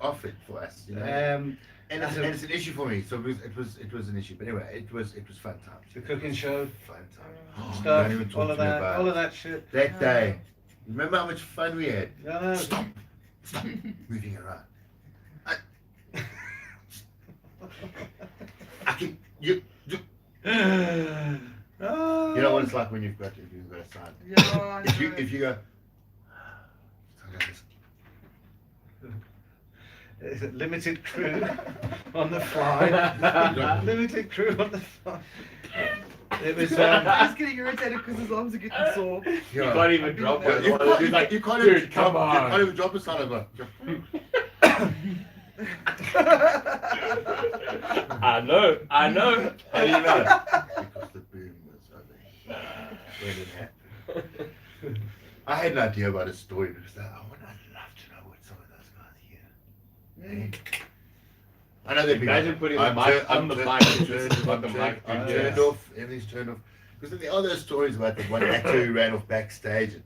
offered for us. And it's an issue for me. So it was an issue. But anyway, it was fun times. The cooking show, Fun time. stuff, Don't even talk all of to me that, about all of that shit. that day. Remember how much fun we had? No. Stop moving around. I can you. Oh. You know what it's like when you've got a sign. Yeah, I know. If you go. Limited crew on the fly. Limited crew on the fly. It was. He's getting irritated because his arms are getting sore. You can't even drop one. You can't Dude, even come drop, You on. can't even drop a sign over. I know. How do you know? Because the boom was over here when it happened. I had an idea about a story because I'd love to know what some of those guys hear. I know they'd be Imagine like, putting the mic on the mic. I'm turned off, everything's turned off. Because there are those stories about the one actor who ran off backstage and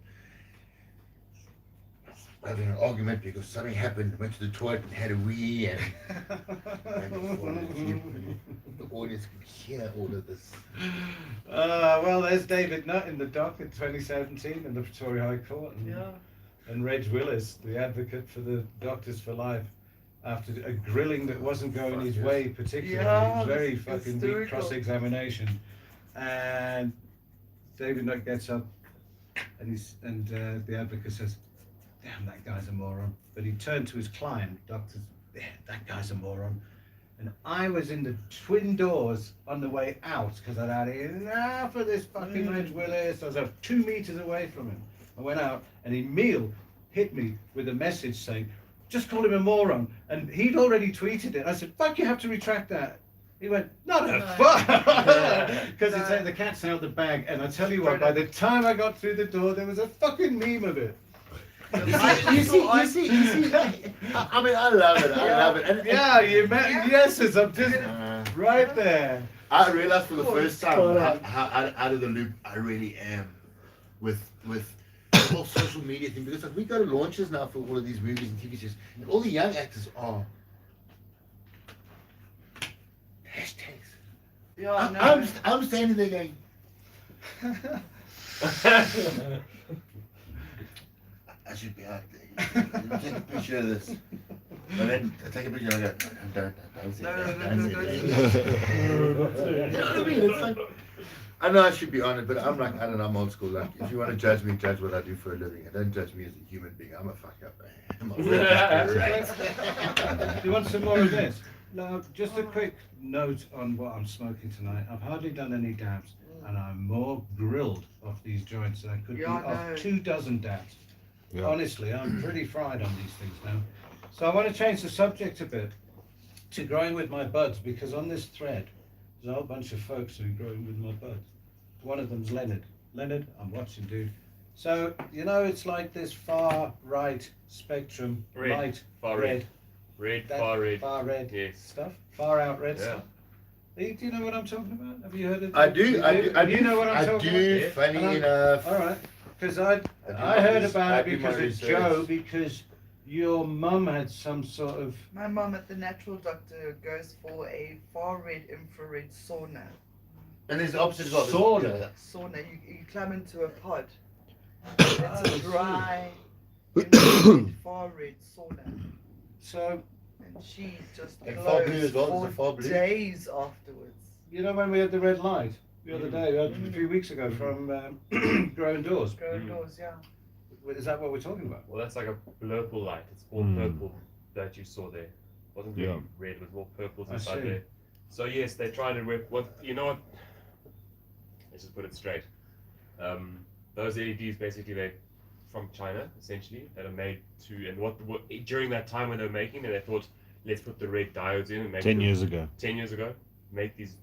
having an argument because something happened, went to the toilet and had a wee and the audience could hear all of this. Well, there's David Nutt in the dock in 2017 in the Pretoria High Court. And Reg Willis, the advocate for the Doctors for Life, after a grilling that wasn't going his way particularly. It was very fucking weak cross-examination. And David Nutt gets up and the advocate says, damn, that guy's a moron. But he turned to his client, doctors, yeah, that guy's a moron. And I was in the twin doors on the way out because I'd had enough of this fucking Reg Willis. I was 2 meters away from him. I went out and Emil hit me with a message saying, just call him a moron. And he'd already tweeted it. I said, fuck, you have to retract that. He went, not a fuck. Because it's like the cat's out the bag. And I tell you what, by the time I got through the door, there was a fucking meme of it. You see, I mean, I love it. And, Yeah, you met, yes, it's up just right there. I realized for the first time how out of the loop I really am with the whole social media thing, because like, we go to launches now for all of these movies and TV shows, and all the young actors are hashtags. Yeah, no. I'm standing there going, I should be out there. Take a picture of this. And then I take a picture and I go, don't say that. Don't say that. You know what I mean? It's like, I know I should be on it, but I'm like, I don't know, I'm old school. Like, if you want to judge me, judge what I do for a living. And don't judge me as a human being. I'm a fuck up. I'm a Do you want some more of this? No, just a quick note on what I'm smoking tonight. I've hardly done any dabs, and I'm more grilled off these joints than I could be off 24 dabs. Yeah. Honestly, I'm pretty fried on these things now. So I want to change the subject a bit to growing with my buds, because on this thread, there's a whole bunch of folks who are growing with my buds. One of them's Leonard. Leonard, I'm watching, dude. So, you know, it's like this far right spectrum, light, far red. Far red. Far red Yes. stuff. Far out red stuff. Do you know what I'm talking about? Have you heard of it? I do. You know what I'm talking about? Funny enough. All right. Because I heard about it because of Joe, because your mum had some sort of... My mum at the natural doctor goes for a far red infrared sauna. And there's the opposite as well. Sauna. You climb into a pod. It's a dry, infrared, far red sauna. So And she just And far blue as well, glows there's a far for blue. days afterwards. You know when we had the red light the other day, a few weeks ago from Growing Doors? Growing doors, yeah. Is that what we're talking about? Well, that's like a purple light. It's all purple that you saw there. It wasn't really red, it was more purples I inside see. there. So yes, they're trying to work. What you know? What? Let's just put it straight. Those LEDs basically they're from China essentially that are made to and what during that time when they were making it, they thought let's put the red diodes in and make 10 years ago. 10 years ago, make these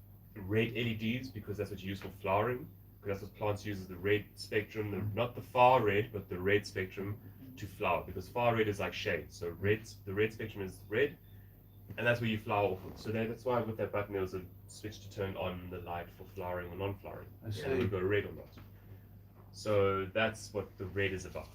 red LEDs because that's what you use for flowering. Because that's what plants use is the red spectrum, not the far red, but the red spectrum to flower. Because far red is like shade, so the red spectrum is red, and that's where you flower off of. So that's why with that button there was a switch to turn on the light for flowering or non-flowering. I see. And it would go red or not. So that's what the red is about.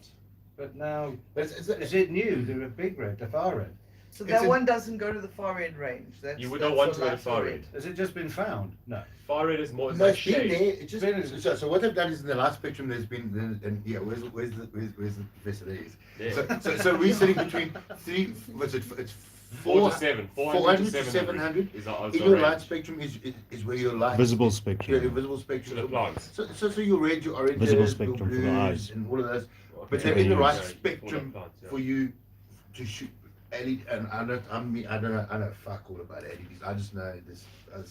But now, But is it new? The big red, the far red. So It's that a- one doesn't go to the far end range. That's, You would that's not want the to go to lighter far red. Has it just been found? No. Far red is more No, like it's been shade. there. It's just so what they've done is in the light spectrum. There's been and yeah. Where's the professor? There he is. Yeah. So we're sitting between three. What's it? It's 4 to 7. 400 to 700. is our In your light range spectrum is where your light Visible your spectrum. visible to spectrum. the plants. So your red, your oranges, Visible your spectrum for the blues, eyes. and all of those. Okay. But they're in the right Yeah, for the spectrum plants, yeah. for you to shoot. LED, and I know fuck all about LEDs. I just know this.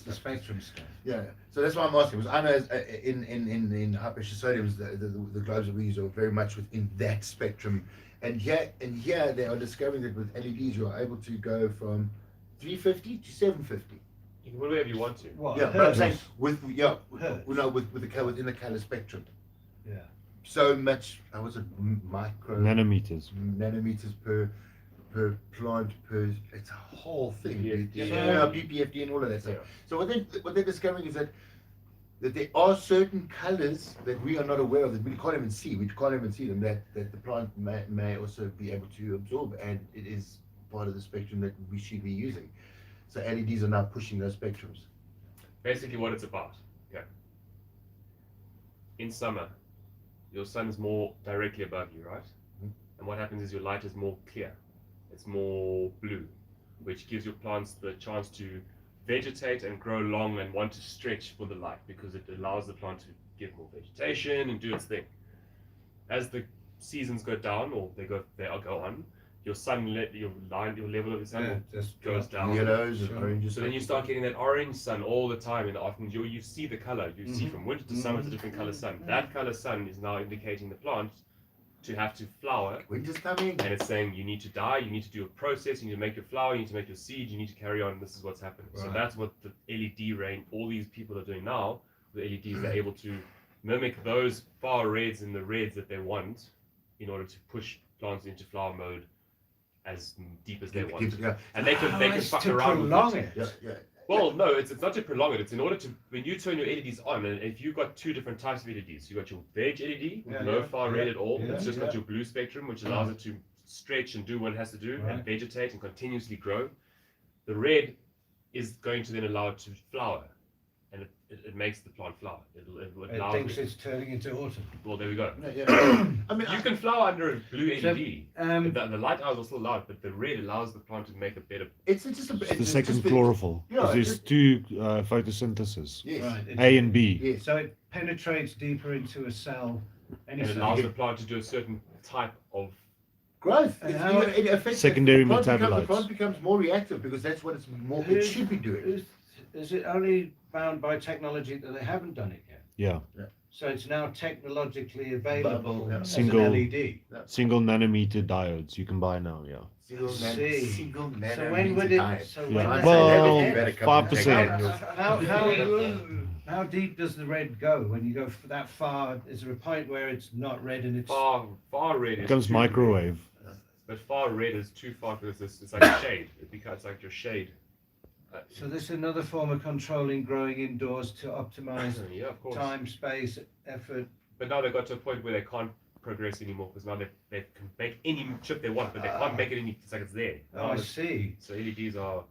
The spectrum stuff. Yeah, so that's why I'm asking. Because I know in high pressure sodiums, the globes that we use are very much within that spectrum, and here they are discovering that with LEDs you are able to go from 350 to 750. You can put whatever you want to. What? Yeah, but I'm hertz? saying Hertz. with the color within the color spectrum. Yeah. So much. I was it micro Nanometers. nanometers per plant per. It's a whole thing. PPFD. Yeah, PPFD and all of that stuff. Yeah. So what they're discovering is that there are certain colors that we are not aware of that we can't even see. We can't even see them that the plant may also be able to absorb, and it is part of the spectrum that we should be using. So LEDs are now pushing those spectrums. Basically what it's about. Okay. In summer, your sun is more directly above you, right? Mhm. And what happens is your light is more clear. It's more blue, which gives your plants the chance to vegetate and grow long and want to stretch for the light because it allows the plant to get more vegetation and do its thing. As the seasons go down or they go on, your sun your level of the sun Yeah, just goes down. Yellows and Sure. oranges. So then you start getting that orange sun all the time in the afternoon. You see the color. You see from winter to summer, it's a different color sun. That color sun is now indicating the plant to have to flower. Winter's coming. And it's saying you need to die, you need to do a process, you need to make your flower, you need to make your seed, you need to carry on. This is what's happening. So Right. that's what the LED range, all these people are doing now. The LEDs, they're able to mimic those far reds and the reds that they want in order to push plants into flower mode as deep as they want. Yeah. And they can it's fuck to around with prolong it. it. Yeah. Well, no, it's not to prolong it. It's in order to, when you turn your LEDs on, and if you've got two different types of LEDs, you've got your veg LED with Yeah, no yeah, far red at all. yeah, It's just yeah. got your blue spectrum, which allows it to stretch and do what it has to do Right. and vegetate and continuously grow. The red is going to then allow it to flower, and it makes the plant flower. It It allows thinks it. it's turning into autumn. Well, there we go. Yeah. I mean, You can flower under a blue So, LED. um, The light hours are still loud, but the red allows the plant to make a better. it's just a. It's the second chlorophyll. Yeah, 'Cause there's it's- two photosynthesis. Yes. Right. A and B. Yes. So it penetrates deeper into a cell. Any And it cell. allows the plant to do a certain type of. Growth. And It- how- it affects Secondary the plant becomes- metabolites. The plant becomes more reactive because that's what it's more. It should be doing. Is it only bound by technology that they haven't done it yet? Yeah. So it's now technologically available Yeah. as Single- an LED. Single nanometer diodes you can buy now. Yeah. Single See. single So when would it? So when Yeah. does Well, it better come 5%. and take it. how deep does the red go when you go that far? Is there a point where it's not red and it's Far red It is becomes too- microwave. But far red is too far because it's like a shade. It becomes like your shade. so this is another form of controlling growing indoors to optimize Yeah, of course. time, space, effort. But now they've got to a point where they can't progress anymore because now they can make any chip they want, but they can't make it any. It's like it's there. Oh, Now I it's- see. So LEDs are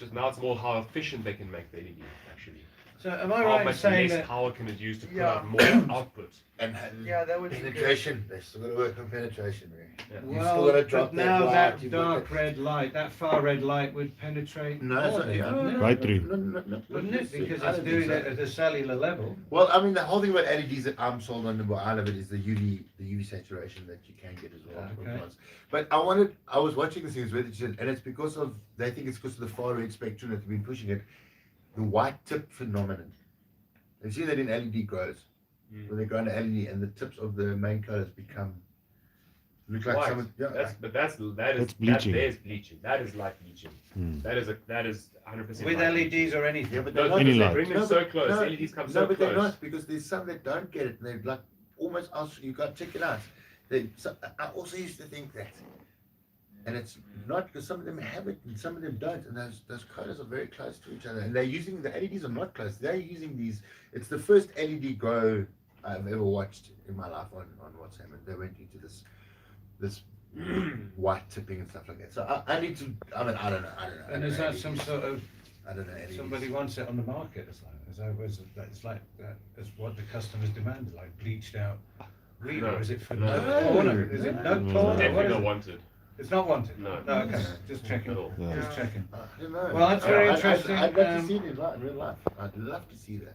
just now. It's more how efficient they can make the LED actually. So am I How right in much saying less that? power can it use to put Yeah. out more output? And Yeah, that would be penetration. They still got to work on penetration. Really. Yeah. You Well, still gotta but drop that now light, that you've dark got red light, that far red light would penetrate No, more, it's not, yeah, wouldn't it? Right through. No, Wouldn't it? Because I it's don't think doing so. it at a cellular level. Well, I mean, the whole thing about LEDs that I'm sold on, what I love it is the UV saturation that you can get as well. from Okay. plants. But I was watching this thing, and it's because of, they think it's because of the far red spectrum that's been pushing it, the white tip phenomenon. They've seen that in LED grows. When they grow into LED and the tips of the main colors look like White. some, yeah, That's bleaching. there's bleaching. That is light bleaching. Hmm. That is 100% With light LEDs bleaching. or anything. yeah, but No, they're not. Any they light. bring them No, so but- close. no, LEDs come No, so but close. they're not, because there's some that don't get it, and they're like almost, you got to check it out. I also used to think that, and it's not, because some of them have it and some of them don't, and those colors are very close to each other, and they're using, the LEDs are not close, they're using these, it's the first LED grow I've ever watched in my life on what's happened. They went into this white tipping and stuff like that. So I need to, I mean, I don't know. And is that some sort of, I don't know. LEDs. somebody wants it on the market? It's like that is what the customers demand, like bleached out weed, No. or is it for No. no porn? Or is it no No. porn? or what Definitely is not it? wanted. It's not wanted. No. No, okay, just checking. At all. Yeah. Just checking. I don't know. Well, that's very interesting. I'd love to Um, see it in real life. I'd love to see that.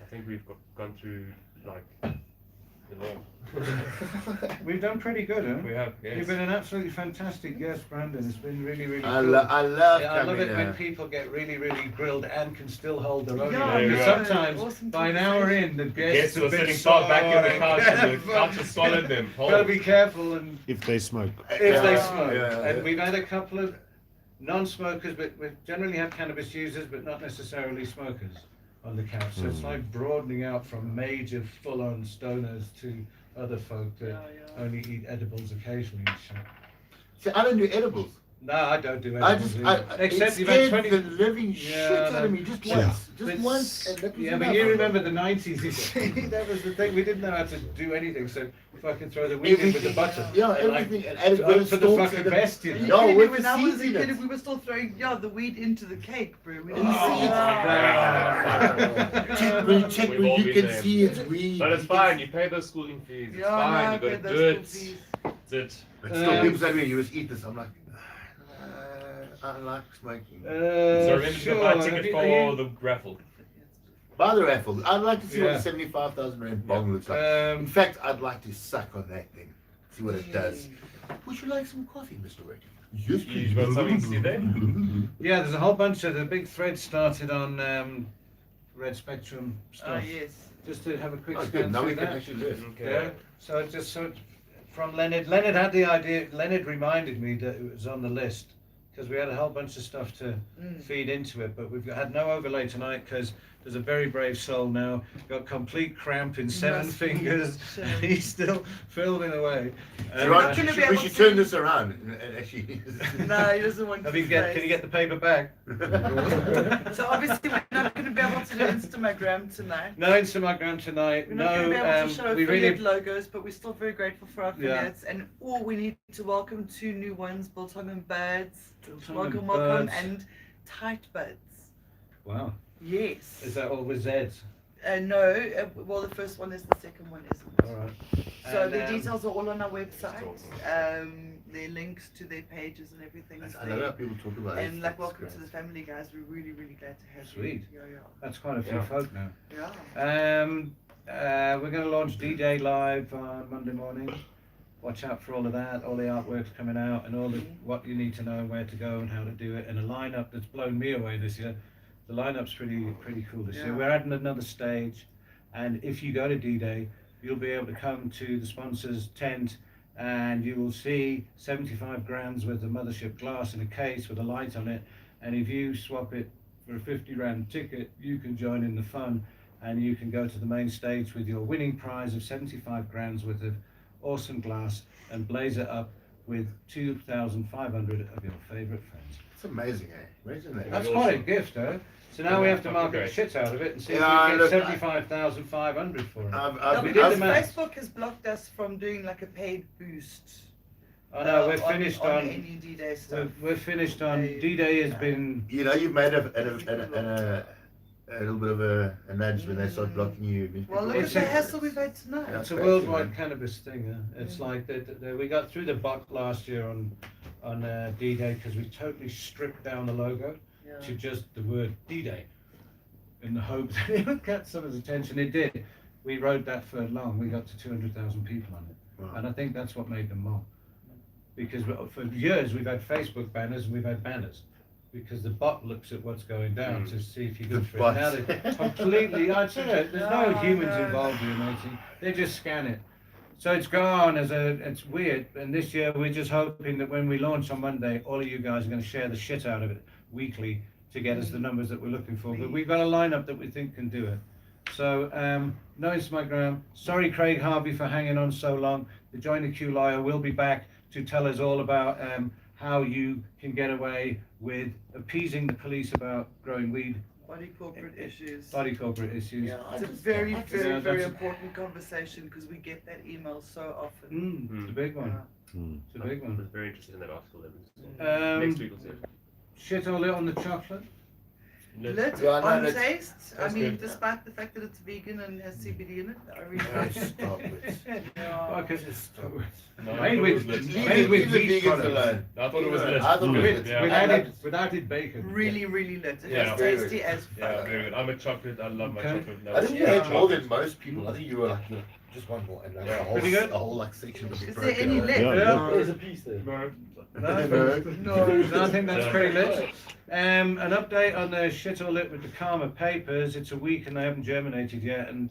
I think we've gone through like the law. We've done pretty good, huh? We have. Yes. You've been an absolutely fantastic guest, Brandon. It's been really, really I cool. love Yeah, I love coming it when here. people get really, really grilled and can still hold their own. Yeah, Because yeah. sometimes Awesome by an hour in, the Guests guests were have been sitting far back in the couch and the so couch has swallowed them. Gotta be careful and If they smoke. if they Yeah, smoke. yeah, And yeah. we've had a couple of non-smokers, but we've generally had cannabis users, but not necessarily smokers on the couch. So it's like broadening out from major full-on stoners to other folk that Yeah. only eat edibles occasionally and shit. See, I don't do edibles. No, I don't do I edibles just, either. Except it you've had scared 20... the living Yeah, shit out no. of me just Yeah. once. Just once. And that was Yeah, but enough. you remember the 90s, you see, that was the thing, we didn't know how to do anything, so fucking throw the weed in with the butter. Yeah, And, like, everything. And added hope for the stalks fucking and best, you Are know. you No, kidding me? with When the I was seeds a in kid, it. we were still throwing the weed into the cake, bro. We In didn't the see seeds. Ah. When you check, We've when all you been can there. see it's weed. But it's fine. You pay those schooling fees. It's Yeah, fine. no, You got I to paid do those it. school fees. That's it. But still, people say to me, you must eat this. I'm like, I like smoking. So remember to Sure, buy a have ticket you- for are you- the raffle. By the raffle, I'd like to see what Yeah. a 75,000 rand bong looks like. In fact, I'd like to suck on that thing, see what it does. Would you like some coffee, Mr. Rick? Yes, You've got something to see there? Yeah, there's a whole bunch of the big thread started on Red Spectrum Oh, stuff. yes. Just to have a quick Oh, scan good. Now through we can that. actually do it. Yeah. So it just from Leonard. Leonard had the idea. Leonard reminded me that it was on the list because we had a whole bunch of stuff to feed into it, but we've had no overlay tonight because there's a very brave soul now. Got complete cramp in 7 Must fingers, be and he's still filming away. You're right, gonna be we able should to- turn this around and actually. No, he doesn't want to. Can you get the paper back? So obviously we're not going to be able to do Instagram tonight. No Instagram tonight. We're not going to be able No, to show we affiliate really. logos, but we're still very grateful for our Yeah. affiliates. And we need to welcome 2 new ones, Biltong and Birds. Biltong Welcome, and welcome, Birds. and Tight Buds. Wow. Yes. Is that all with Z's? No, well, the first one is, the second one isn't. All right. So And, the details are all on our website. Their links to their pages and everything is I know there. how people talk about it. And like, It's welcome great. to the family, guys. We're really, really glad to have Sweet. you. Yeah, That's quite a few Yeah. folk now. yeah. We're going to launch D-Day live on Monday morning. Watch out for all of that, all the artwork's coming out, and all the what you need to know, where to go, and how to do it, and a lineup that's blown me away this year. The lineup's pretty cool this year. Yeah. We're adding another stage, and if you go to D-Day, you'll be able to come to the sponsor's tent, and you will see 75 grams worth of mothership glass in a case with a light on it, and if you swap it for a 50 rand ticket, you can join in the fun, and you can go to the main stage with your winning prize of 75 grams worth of awesome glass and blaze it up with 2,500 of your favourite friends. It's amazing, eh? Imagine that. That's quite a gift, though. So now we have to market the shit out of it and see if Yeah, we look, can get 75,500 for it. I've No, we been- did the because maths. Facebook has blocked us from doing like a paid boost. Oh no, we're finished on on. any D-Day stuff. We're finished on. D-Day has been. You know, you've made a little bit of a nudge when they start blocking you. Well, look It's at the a- hassle we've had tonight. Yeah. It's a worldwide cannabis thing. It's like we got through the bot last year on D-Day because we totally stripped down the logo Yeah. to just the word D-Day in the hope that it would catch someone's attention. It did. We rode that for long. We got to 200,000 people on it. Wow. And I think that's what made them mob. Because for years we've had Facebook banners and we've had banners. Because the bot looks at what's going down to see if you're good for it. bot. Now they completely, I'd say there's no No, humans no. involved in it. They just scan it. So it's gone it's weird. And this year we're just hoping that when we launch on Monday, all of you guys are going to share the shit out of it weekly to get us the numbers that we're looking for. But we've got a lineup that we think can do it. So, no Instagram. Sorry, Craig Harvey, for hanging on so long. The Join the Queue Liar will be back to tell us all about how you can get away with appeasing the police about growing weed, Body corporate issues. body corporate issues. It's a very, Yeah, very, very that's- important conversation because we get that email so often. It's a big one. Yeah. It's a big I one. was very interested in that article that was next week or so. Shit all lit on the chocolate. Lit Yeah, no, on that's- taste. I that's mean, good. despite the fact that it's vegan and has CBD in it, I really Oh, like it. stop it. Yeah. Okay. No, I Made thought it with was lit. made with Leave the meat vegans products. alone. I thought it was lit. I thought it was lit. Yeah. With added bacon. Really, really lit. It Yeah. is tasty as fuck. Yeah, very good. I'm a chocolate. I love my Okay. chocolate. I think you Yeah. had more than most people. I think you were like, look, just one more, and like Yeah. a whole, Pretty good. a whole like section was Is there broken any up. left? Yeah. There's a piece there. No. No, I think that's pretty lit. An update on the shit all lit with the Karma papers. It's a week and they haven't germinated yet, and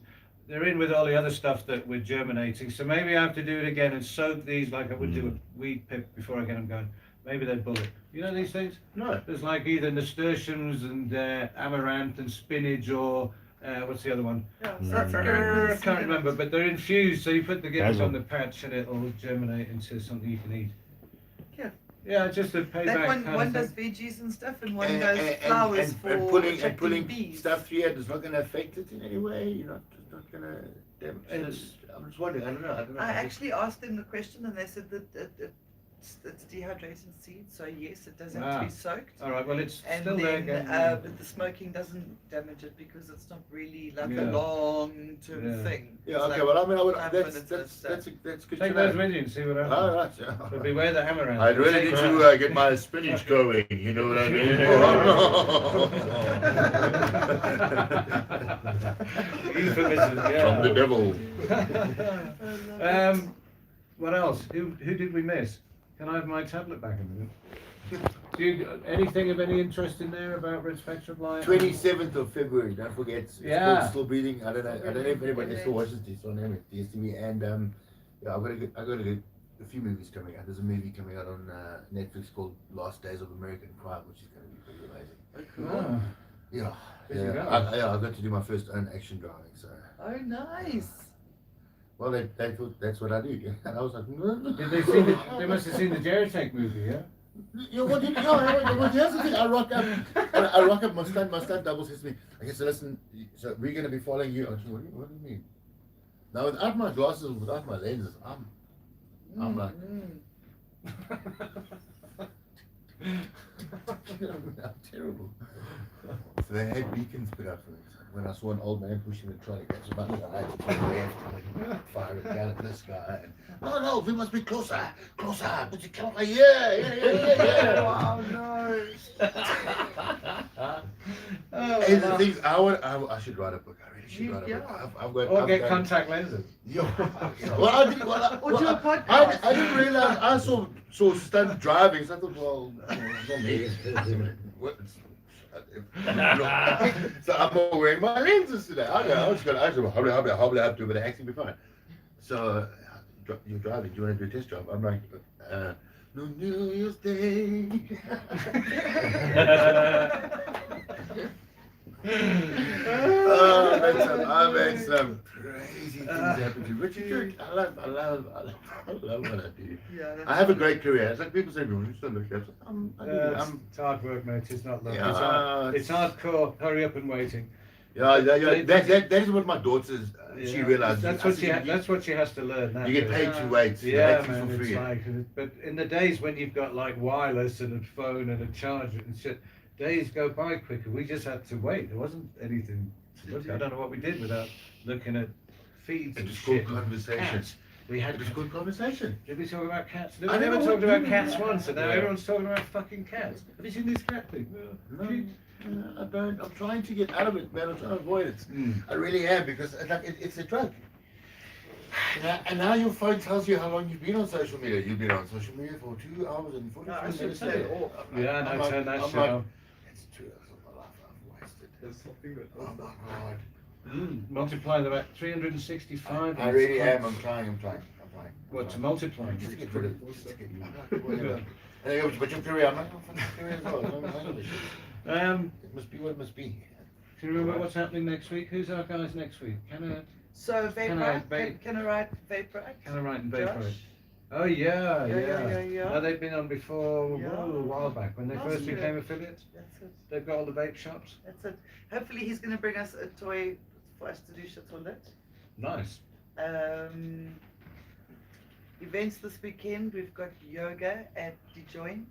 they're in with all the other stuff that we're germinating. So maybe I have to do it again and soak these like I would do a weed pip before I get them going. Maybe they bullet. You know these things? No. There's like either nasturtiums and amaranth and spinach or what's the other one? Yeah, I can't remember, but they're infused. So you put the gibbets Basil. on the patch and it'll germinate into something you can eat. Yeah. Yeah, just a payback That one, kind one of does thing. veggies and stuff, and one does flowers for and pulling attracting bees. stuff through it is not going to affect it in any way. You're not going to damage it. I'm just wondering. I don't know. I actually asked them the question, and they said that it's dehydrated seeds, so yes, it does have to be soaked. All right, well, it's And still there then, again. but the smoking doesn't damage it because it's not really like Yeah. a long-term Yeah. thing. Yeah. It's Okay. like Well, I mean, I would. 5 That's minutes of that's good Take to those know. with you and see what happens. All right. Yeah. But beware the amaranth. I really need to get my spinach going. You know what I mean? Euphemism, yeah. From the devil. What else? Who did we miss? Can I have my tablet back in a minute? Do you, anything of any interest in there about Red Spectrum Light? 27th of February. Don't forget. It's Yeah. called Still Breathing. I don't know if anybody still watches this on DSTV. And yeah, I got a few movies coming out. There's a movie coming out on Netflix called Last Days of American Crime, which is going to be pretty amazing. Oh, Yeah. There you go. I got to do my first own action driving. So. Oh, nice. Well, they thought that's what I do, and I was like, no. did they see the, they must have seen the Geritech movie, yeah? You know what? Here's the thing. I rock up. My stunt double says to me, "Okay, so listen. So we're gonna be following you." I said, what do you mean? Now, without my glasses, without my lenses, I'm like, I'm terrible. So they had beacons put up for me. So when I saw an old man pushing the trolley, that's about it. I had to turn left, fire a gun at this guy. And, no, we must be closer. Put your camera. Yeah. Wow, no. And the things I should write a book. I really should write a book. Yeah. Or get contact lenses. Well, I didn't. Or do a podcast. I didn't realize. I saw stunt driving. So I thought, well, it's not me. So I'm wearing my lenses today. I was going to hobble up to it, but actually be fine. So you're driving. Do you want to do a test drive? I'm like, no New Year's Day. I made some crazy things happen to me. But you do. I love what I do. Yeah, I have a great career. It's like people say, "You still look at." It's hard work, mate. It's not love. Yeah, It's hardcore. Hurry up and waiting. That is what my daughter's. She realized. That's what she has to learn. Now. You get paid to wait. Yeah, you man. for free. It's like, but in the days when you've got like wireless and a phone and a charger and shit, days go by quicker. We just had to wait. There wasn't anything to look at. I don't know what we did without looking at feeds It and was shit. good conversation. Cats. We had It was good conversation. Did we talk about cats? I We never never talked about would. cats once, and now Yeah. everyone's talking about fucking cats. Have you seen this cat thing? No, I don't. I'm trying to get out of it, man. I'm trying to avoid it. Mm. I really am because it's a drug. And now your phone tells you how long you've been on social media. You've been on social media for 2 hours and 45 minutes. turn it off. Yeah, no, I'm like- turn that I'm shit like, off. It's 2 hours of my life I've wasted. Oh my god. Multiply that about 365. I really am. I'm trying. What, to multiply? Just to get rid of just to get whatever. And they go, but your career, I'm like, oh, fucking career as well. I don't know this shit. It must be what it must be. Can you remember what's happening next week? Who's our guys next week? So Can I can I write Vaporite? Can I write and Josh? Vaporite? Oh yeah. Yeah. No, they've been on before Yeah. a while back when they Last first year. became affiliates. That's it. They've got all the vape shops. That's it. Hopefully he's going to bring us a toy for us to do shit on it. Nice. Events this weekend. We've got yoga at the joint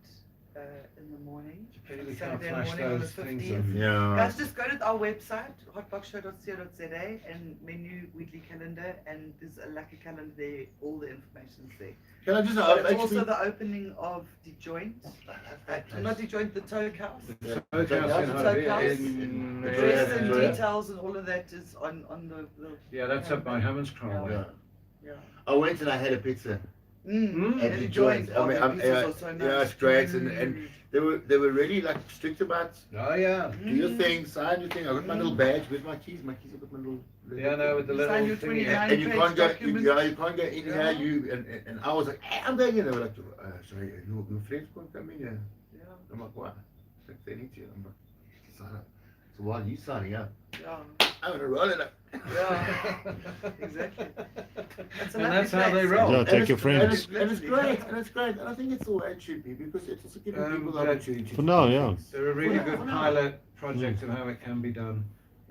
in the morning. Pity we can't Saturday flash morning on the those things 15th. on. Yeah. Guys, just go to our website, hotboxshow.co.za, and menu weekly calendar, and there's a lucky calendar there. All the information's there. Can I just But it's also the opening of the joint, not the joint, the Toke House. House The in Toke House. in, The dress and Yeah. details and all of that is on the yeah, that's up by Hammondscroll. Yeah. yeah. I went and I had a pizza Mm. at the joint. I mean, yeah, it's great, and they were really like strict about Oh yeah. do your thing, sign your thing. I got my little badge with my keys. My keys, I got my little. Yeah, no, with the You sign little your thing. 29 And you page can't go. document. You can't go in Yeah. here. And I was like, hey, I'm going in. They were like, sorry, your friends can't come in here. Yeah. I'm like, what? Like, they need to. I'm like, sign up. So while you signing up, Yeah. I'm gonna roll it up. Yeah. Exactly. That's a And lovely that's how they place. roll. Yeah, And take it's- your friends. And it's great. And I think it's the way it should be because it's also giving people the but opportunity. For now, yeah. They're a really good For now. pilot project of how it can be done.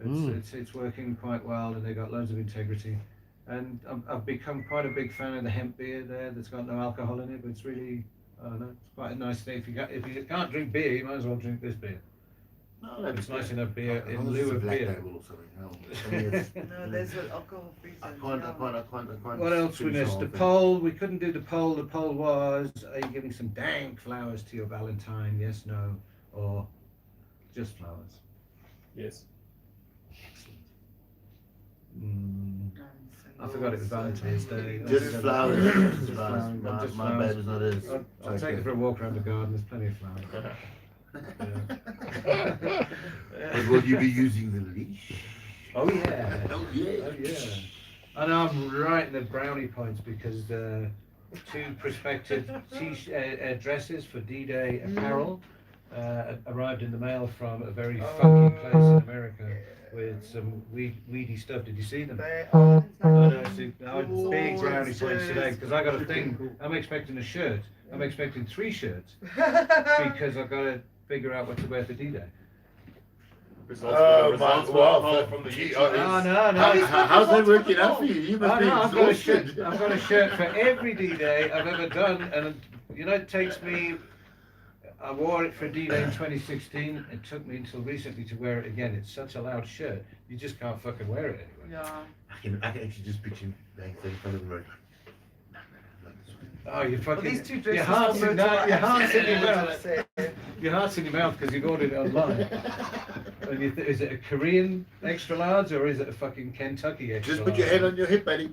Mm. It's working quite well, and they've got loads of integrity. And I've become quite a big fan of the hemp beer there. That's got no alcohol in it, but it's really, I don't know, it's quite a nice thing. If you can't drink beer, you might as well drink this beer. No, It's nice enough beer As in long as lieu it's a of black beer. label or something. I mean, it's- No, there's an alcohol free I zone. can't. What else we finish missed? the The whole poll. We couldn't do the poll. The poll was: are you giving some dank flowers to your Valentine? Yes, no, or just flowers? Yes. I forgot it was Valentine's Day. thing. Just flowers. Just flowers. flowers. My, Just my flowers. baby's not as. I'll take it for a walk around the garden. There's plenty of flowers. But will you be using the leash? Oh yeah. Oh yeah. Oh yeah. And I'm right in the brownie points because two prospective dresses for D-Day apparel arrived in the mail from a very funky place in America with some weedy stuff. Did you see them? They are No, big brownie points today because I got a thing. I'm expecting a shirt. I'm expecting 3 shirts because I've got to figure out what to wear for D-Day. Oh, Results my- wow, poll from the gee, YouTube. oh, No. How's that working out for you? You must Oh, be no, I've got a shirt. exhausted. I've got a shirt for every D-Day I've ever done, and you know it takes me. I wore it for D-Day in 2016. It took me until recently to wear it again. It's such a loud shirt, you just can't fucking wear it anyway. Yeah. I can actually just picture Dank in front of the road. Oh, you Well, fucking. these two Your dresses heart's in your heart's in your mouth. Say, Your heart's in your mouth because you've ordered it online. And is it a Korean extra large or is it a fucking Kentucky extra Just large? put your head on your hip, buddy.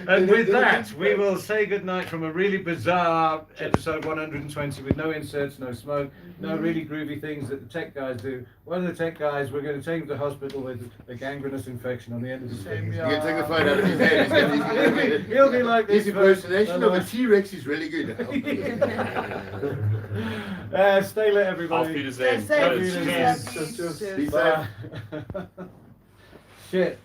And with that, we will say goodnight from a really bizarre episode 120 with no inserts, no smoke, no really groovy things that the tech guys do. One of the tech guys, we're going to take him to hospital with a gangrenous infection on the end of his finger. You can take the phone out of his head. He'll be like this. His impersonation of a T-Rex is really good. Stay lit, everybody. Auf Wiedersehen. Stay safe. Cheers. Cheers. Be safe. Bye. Shit.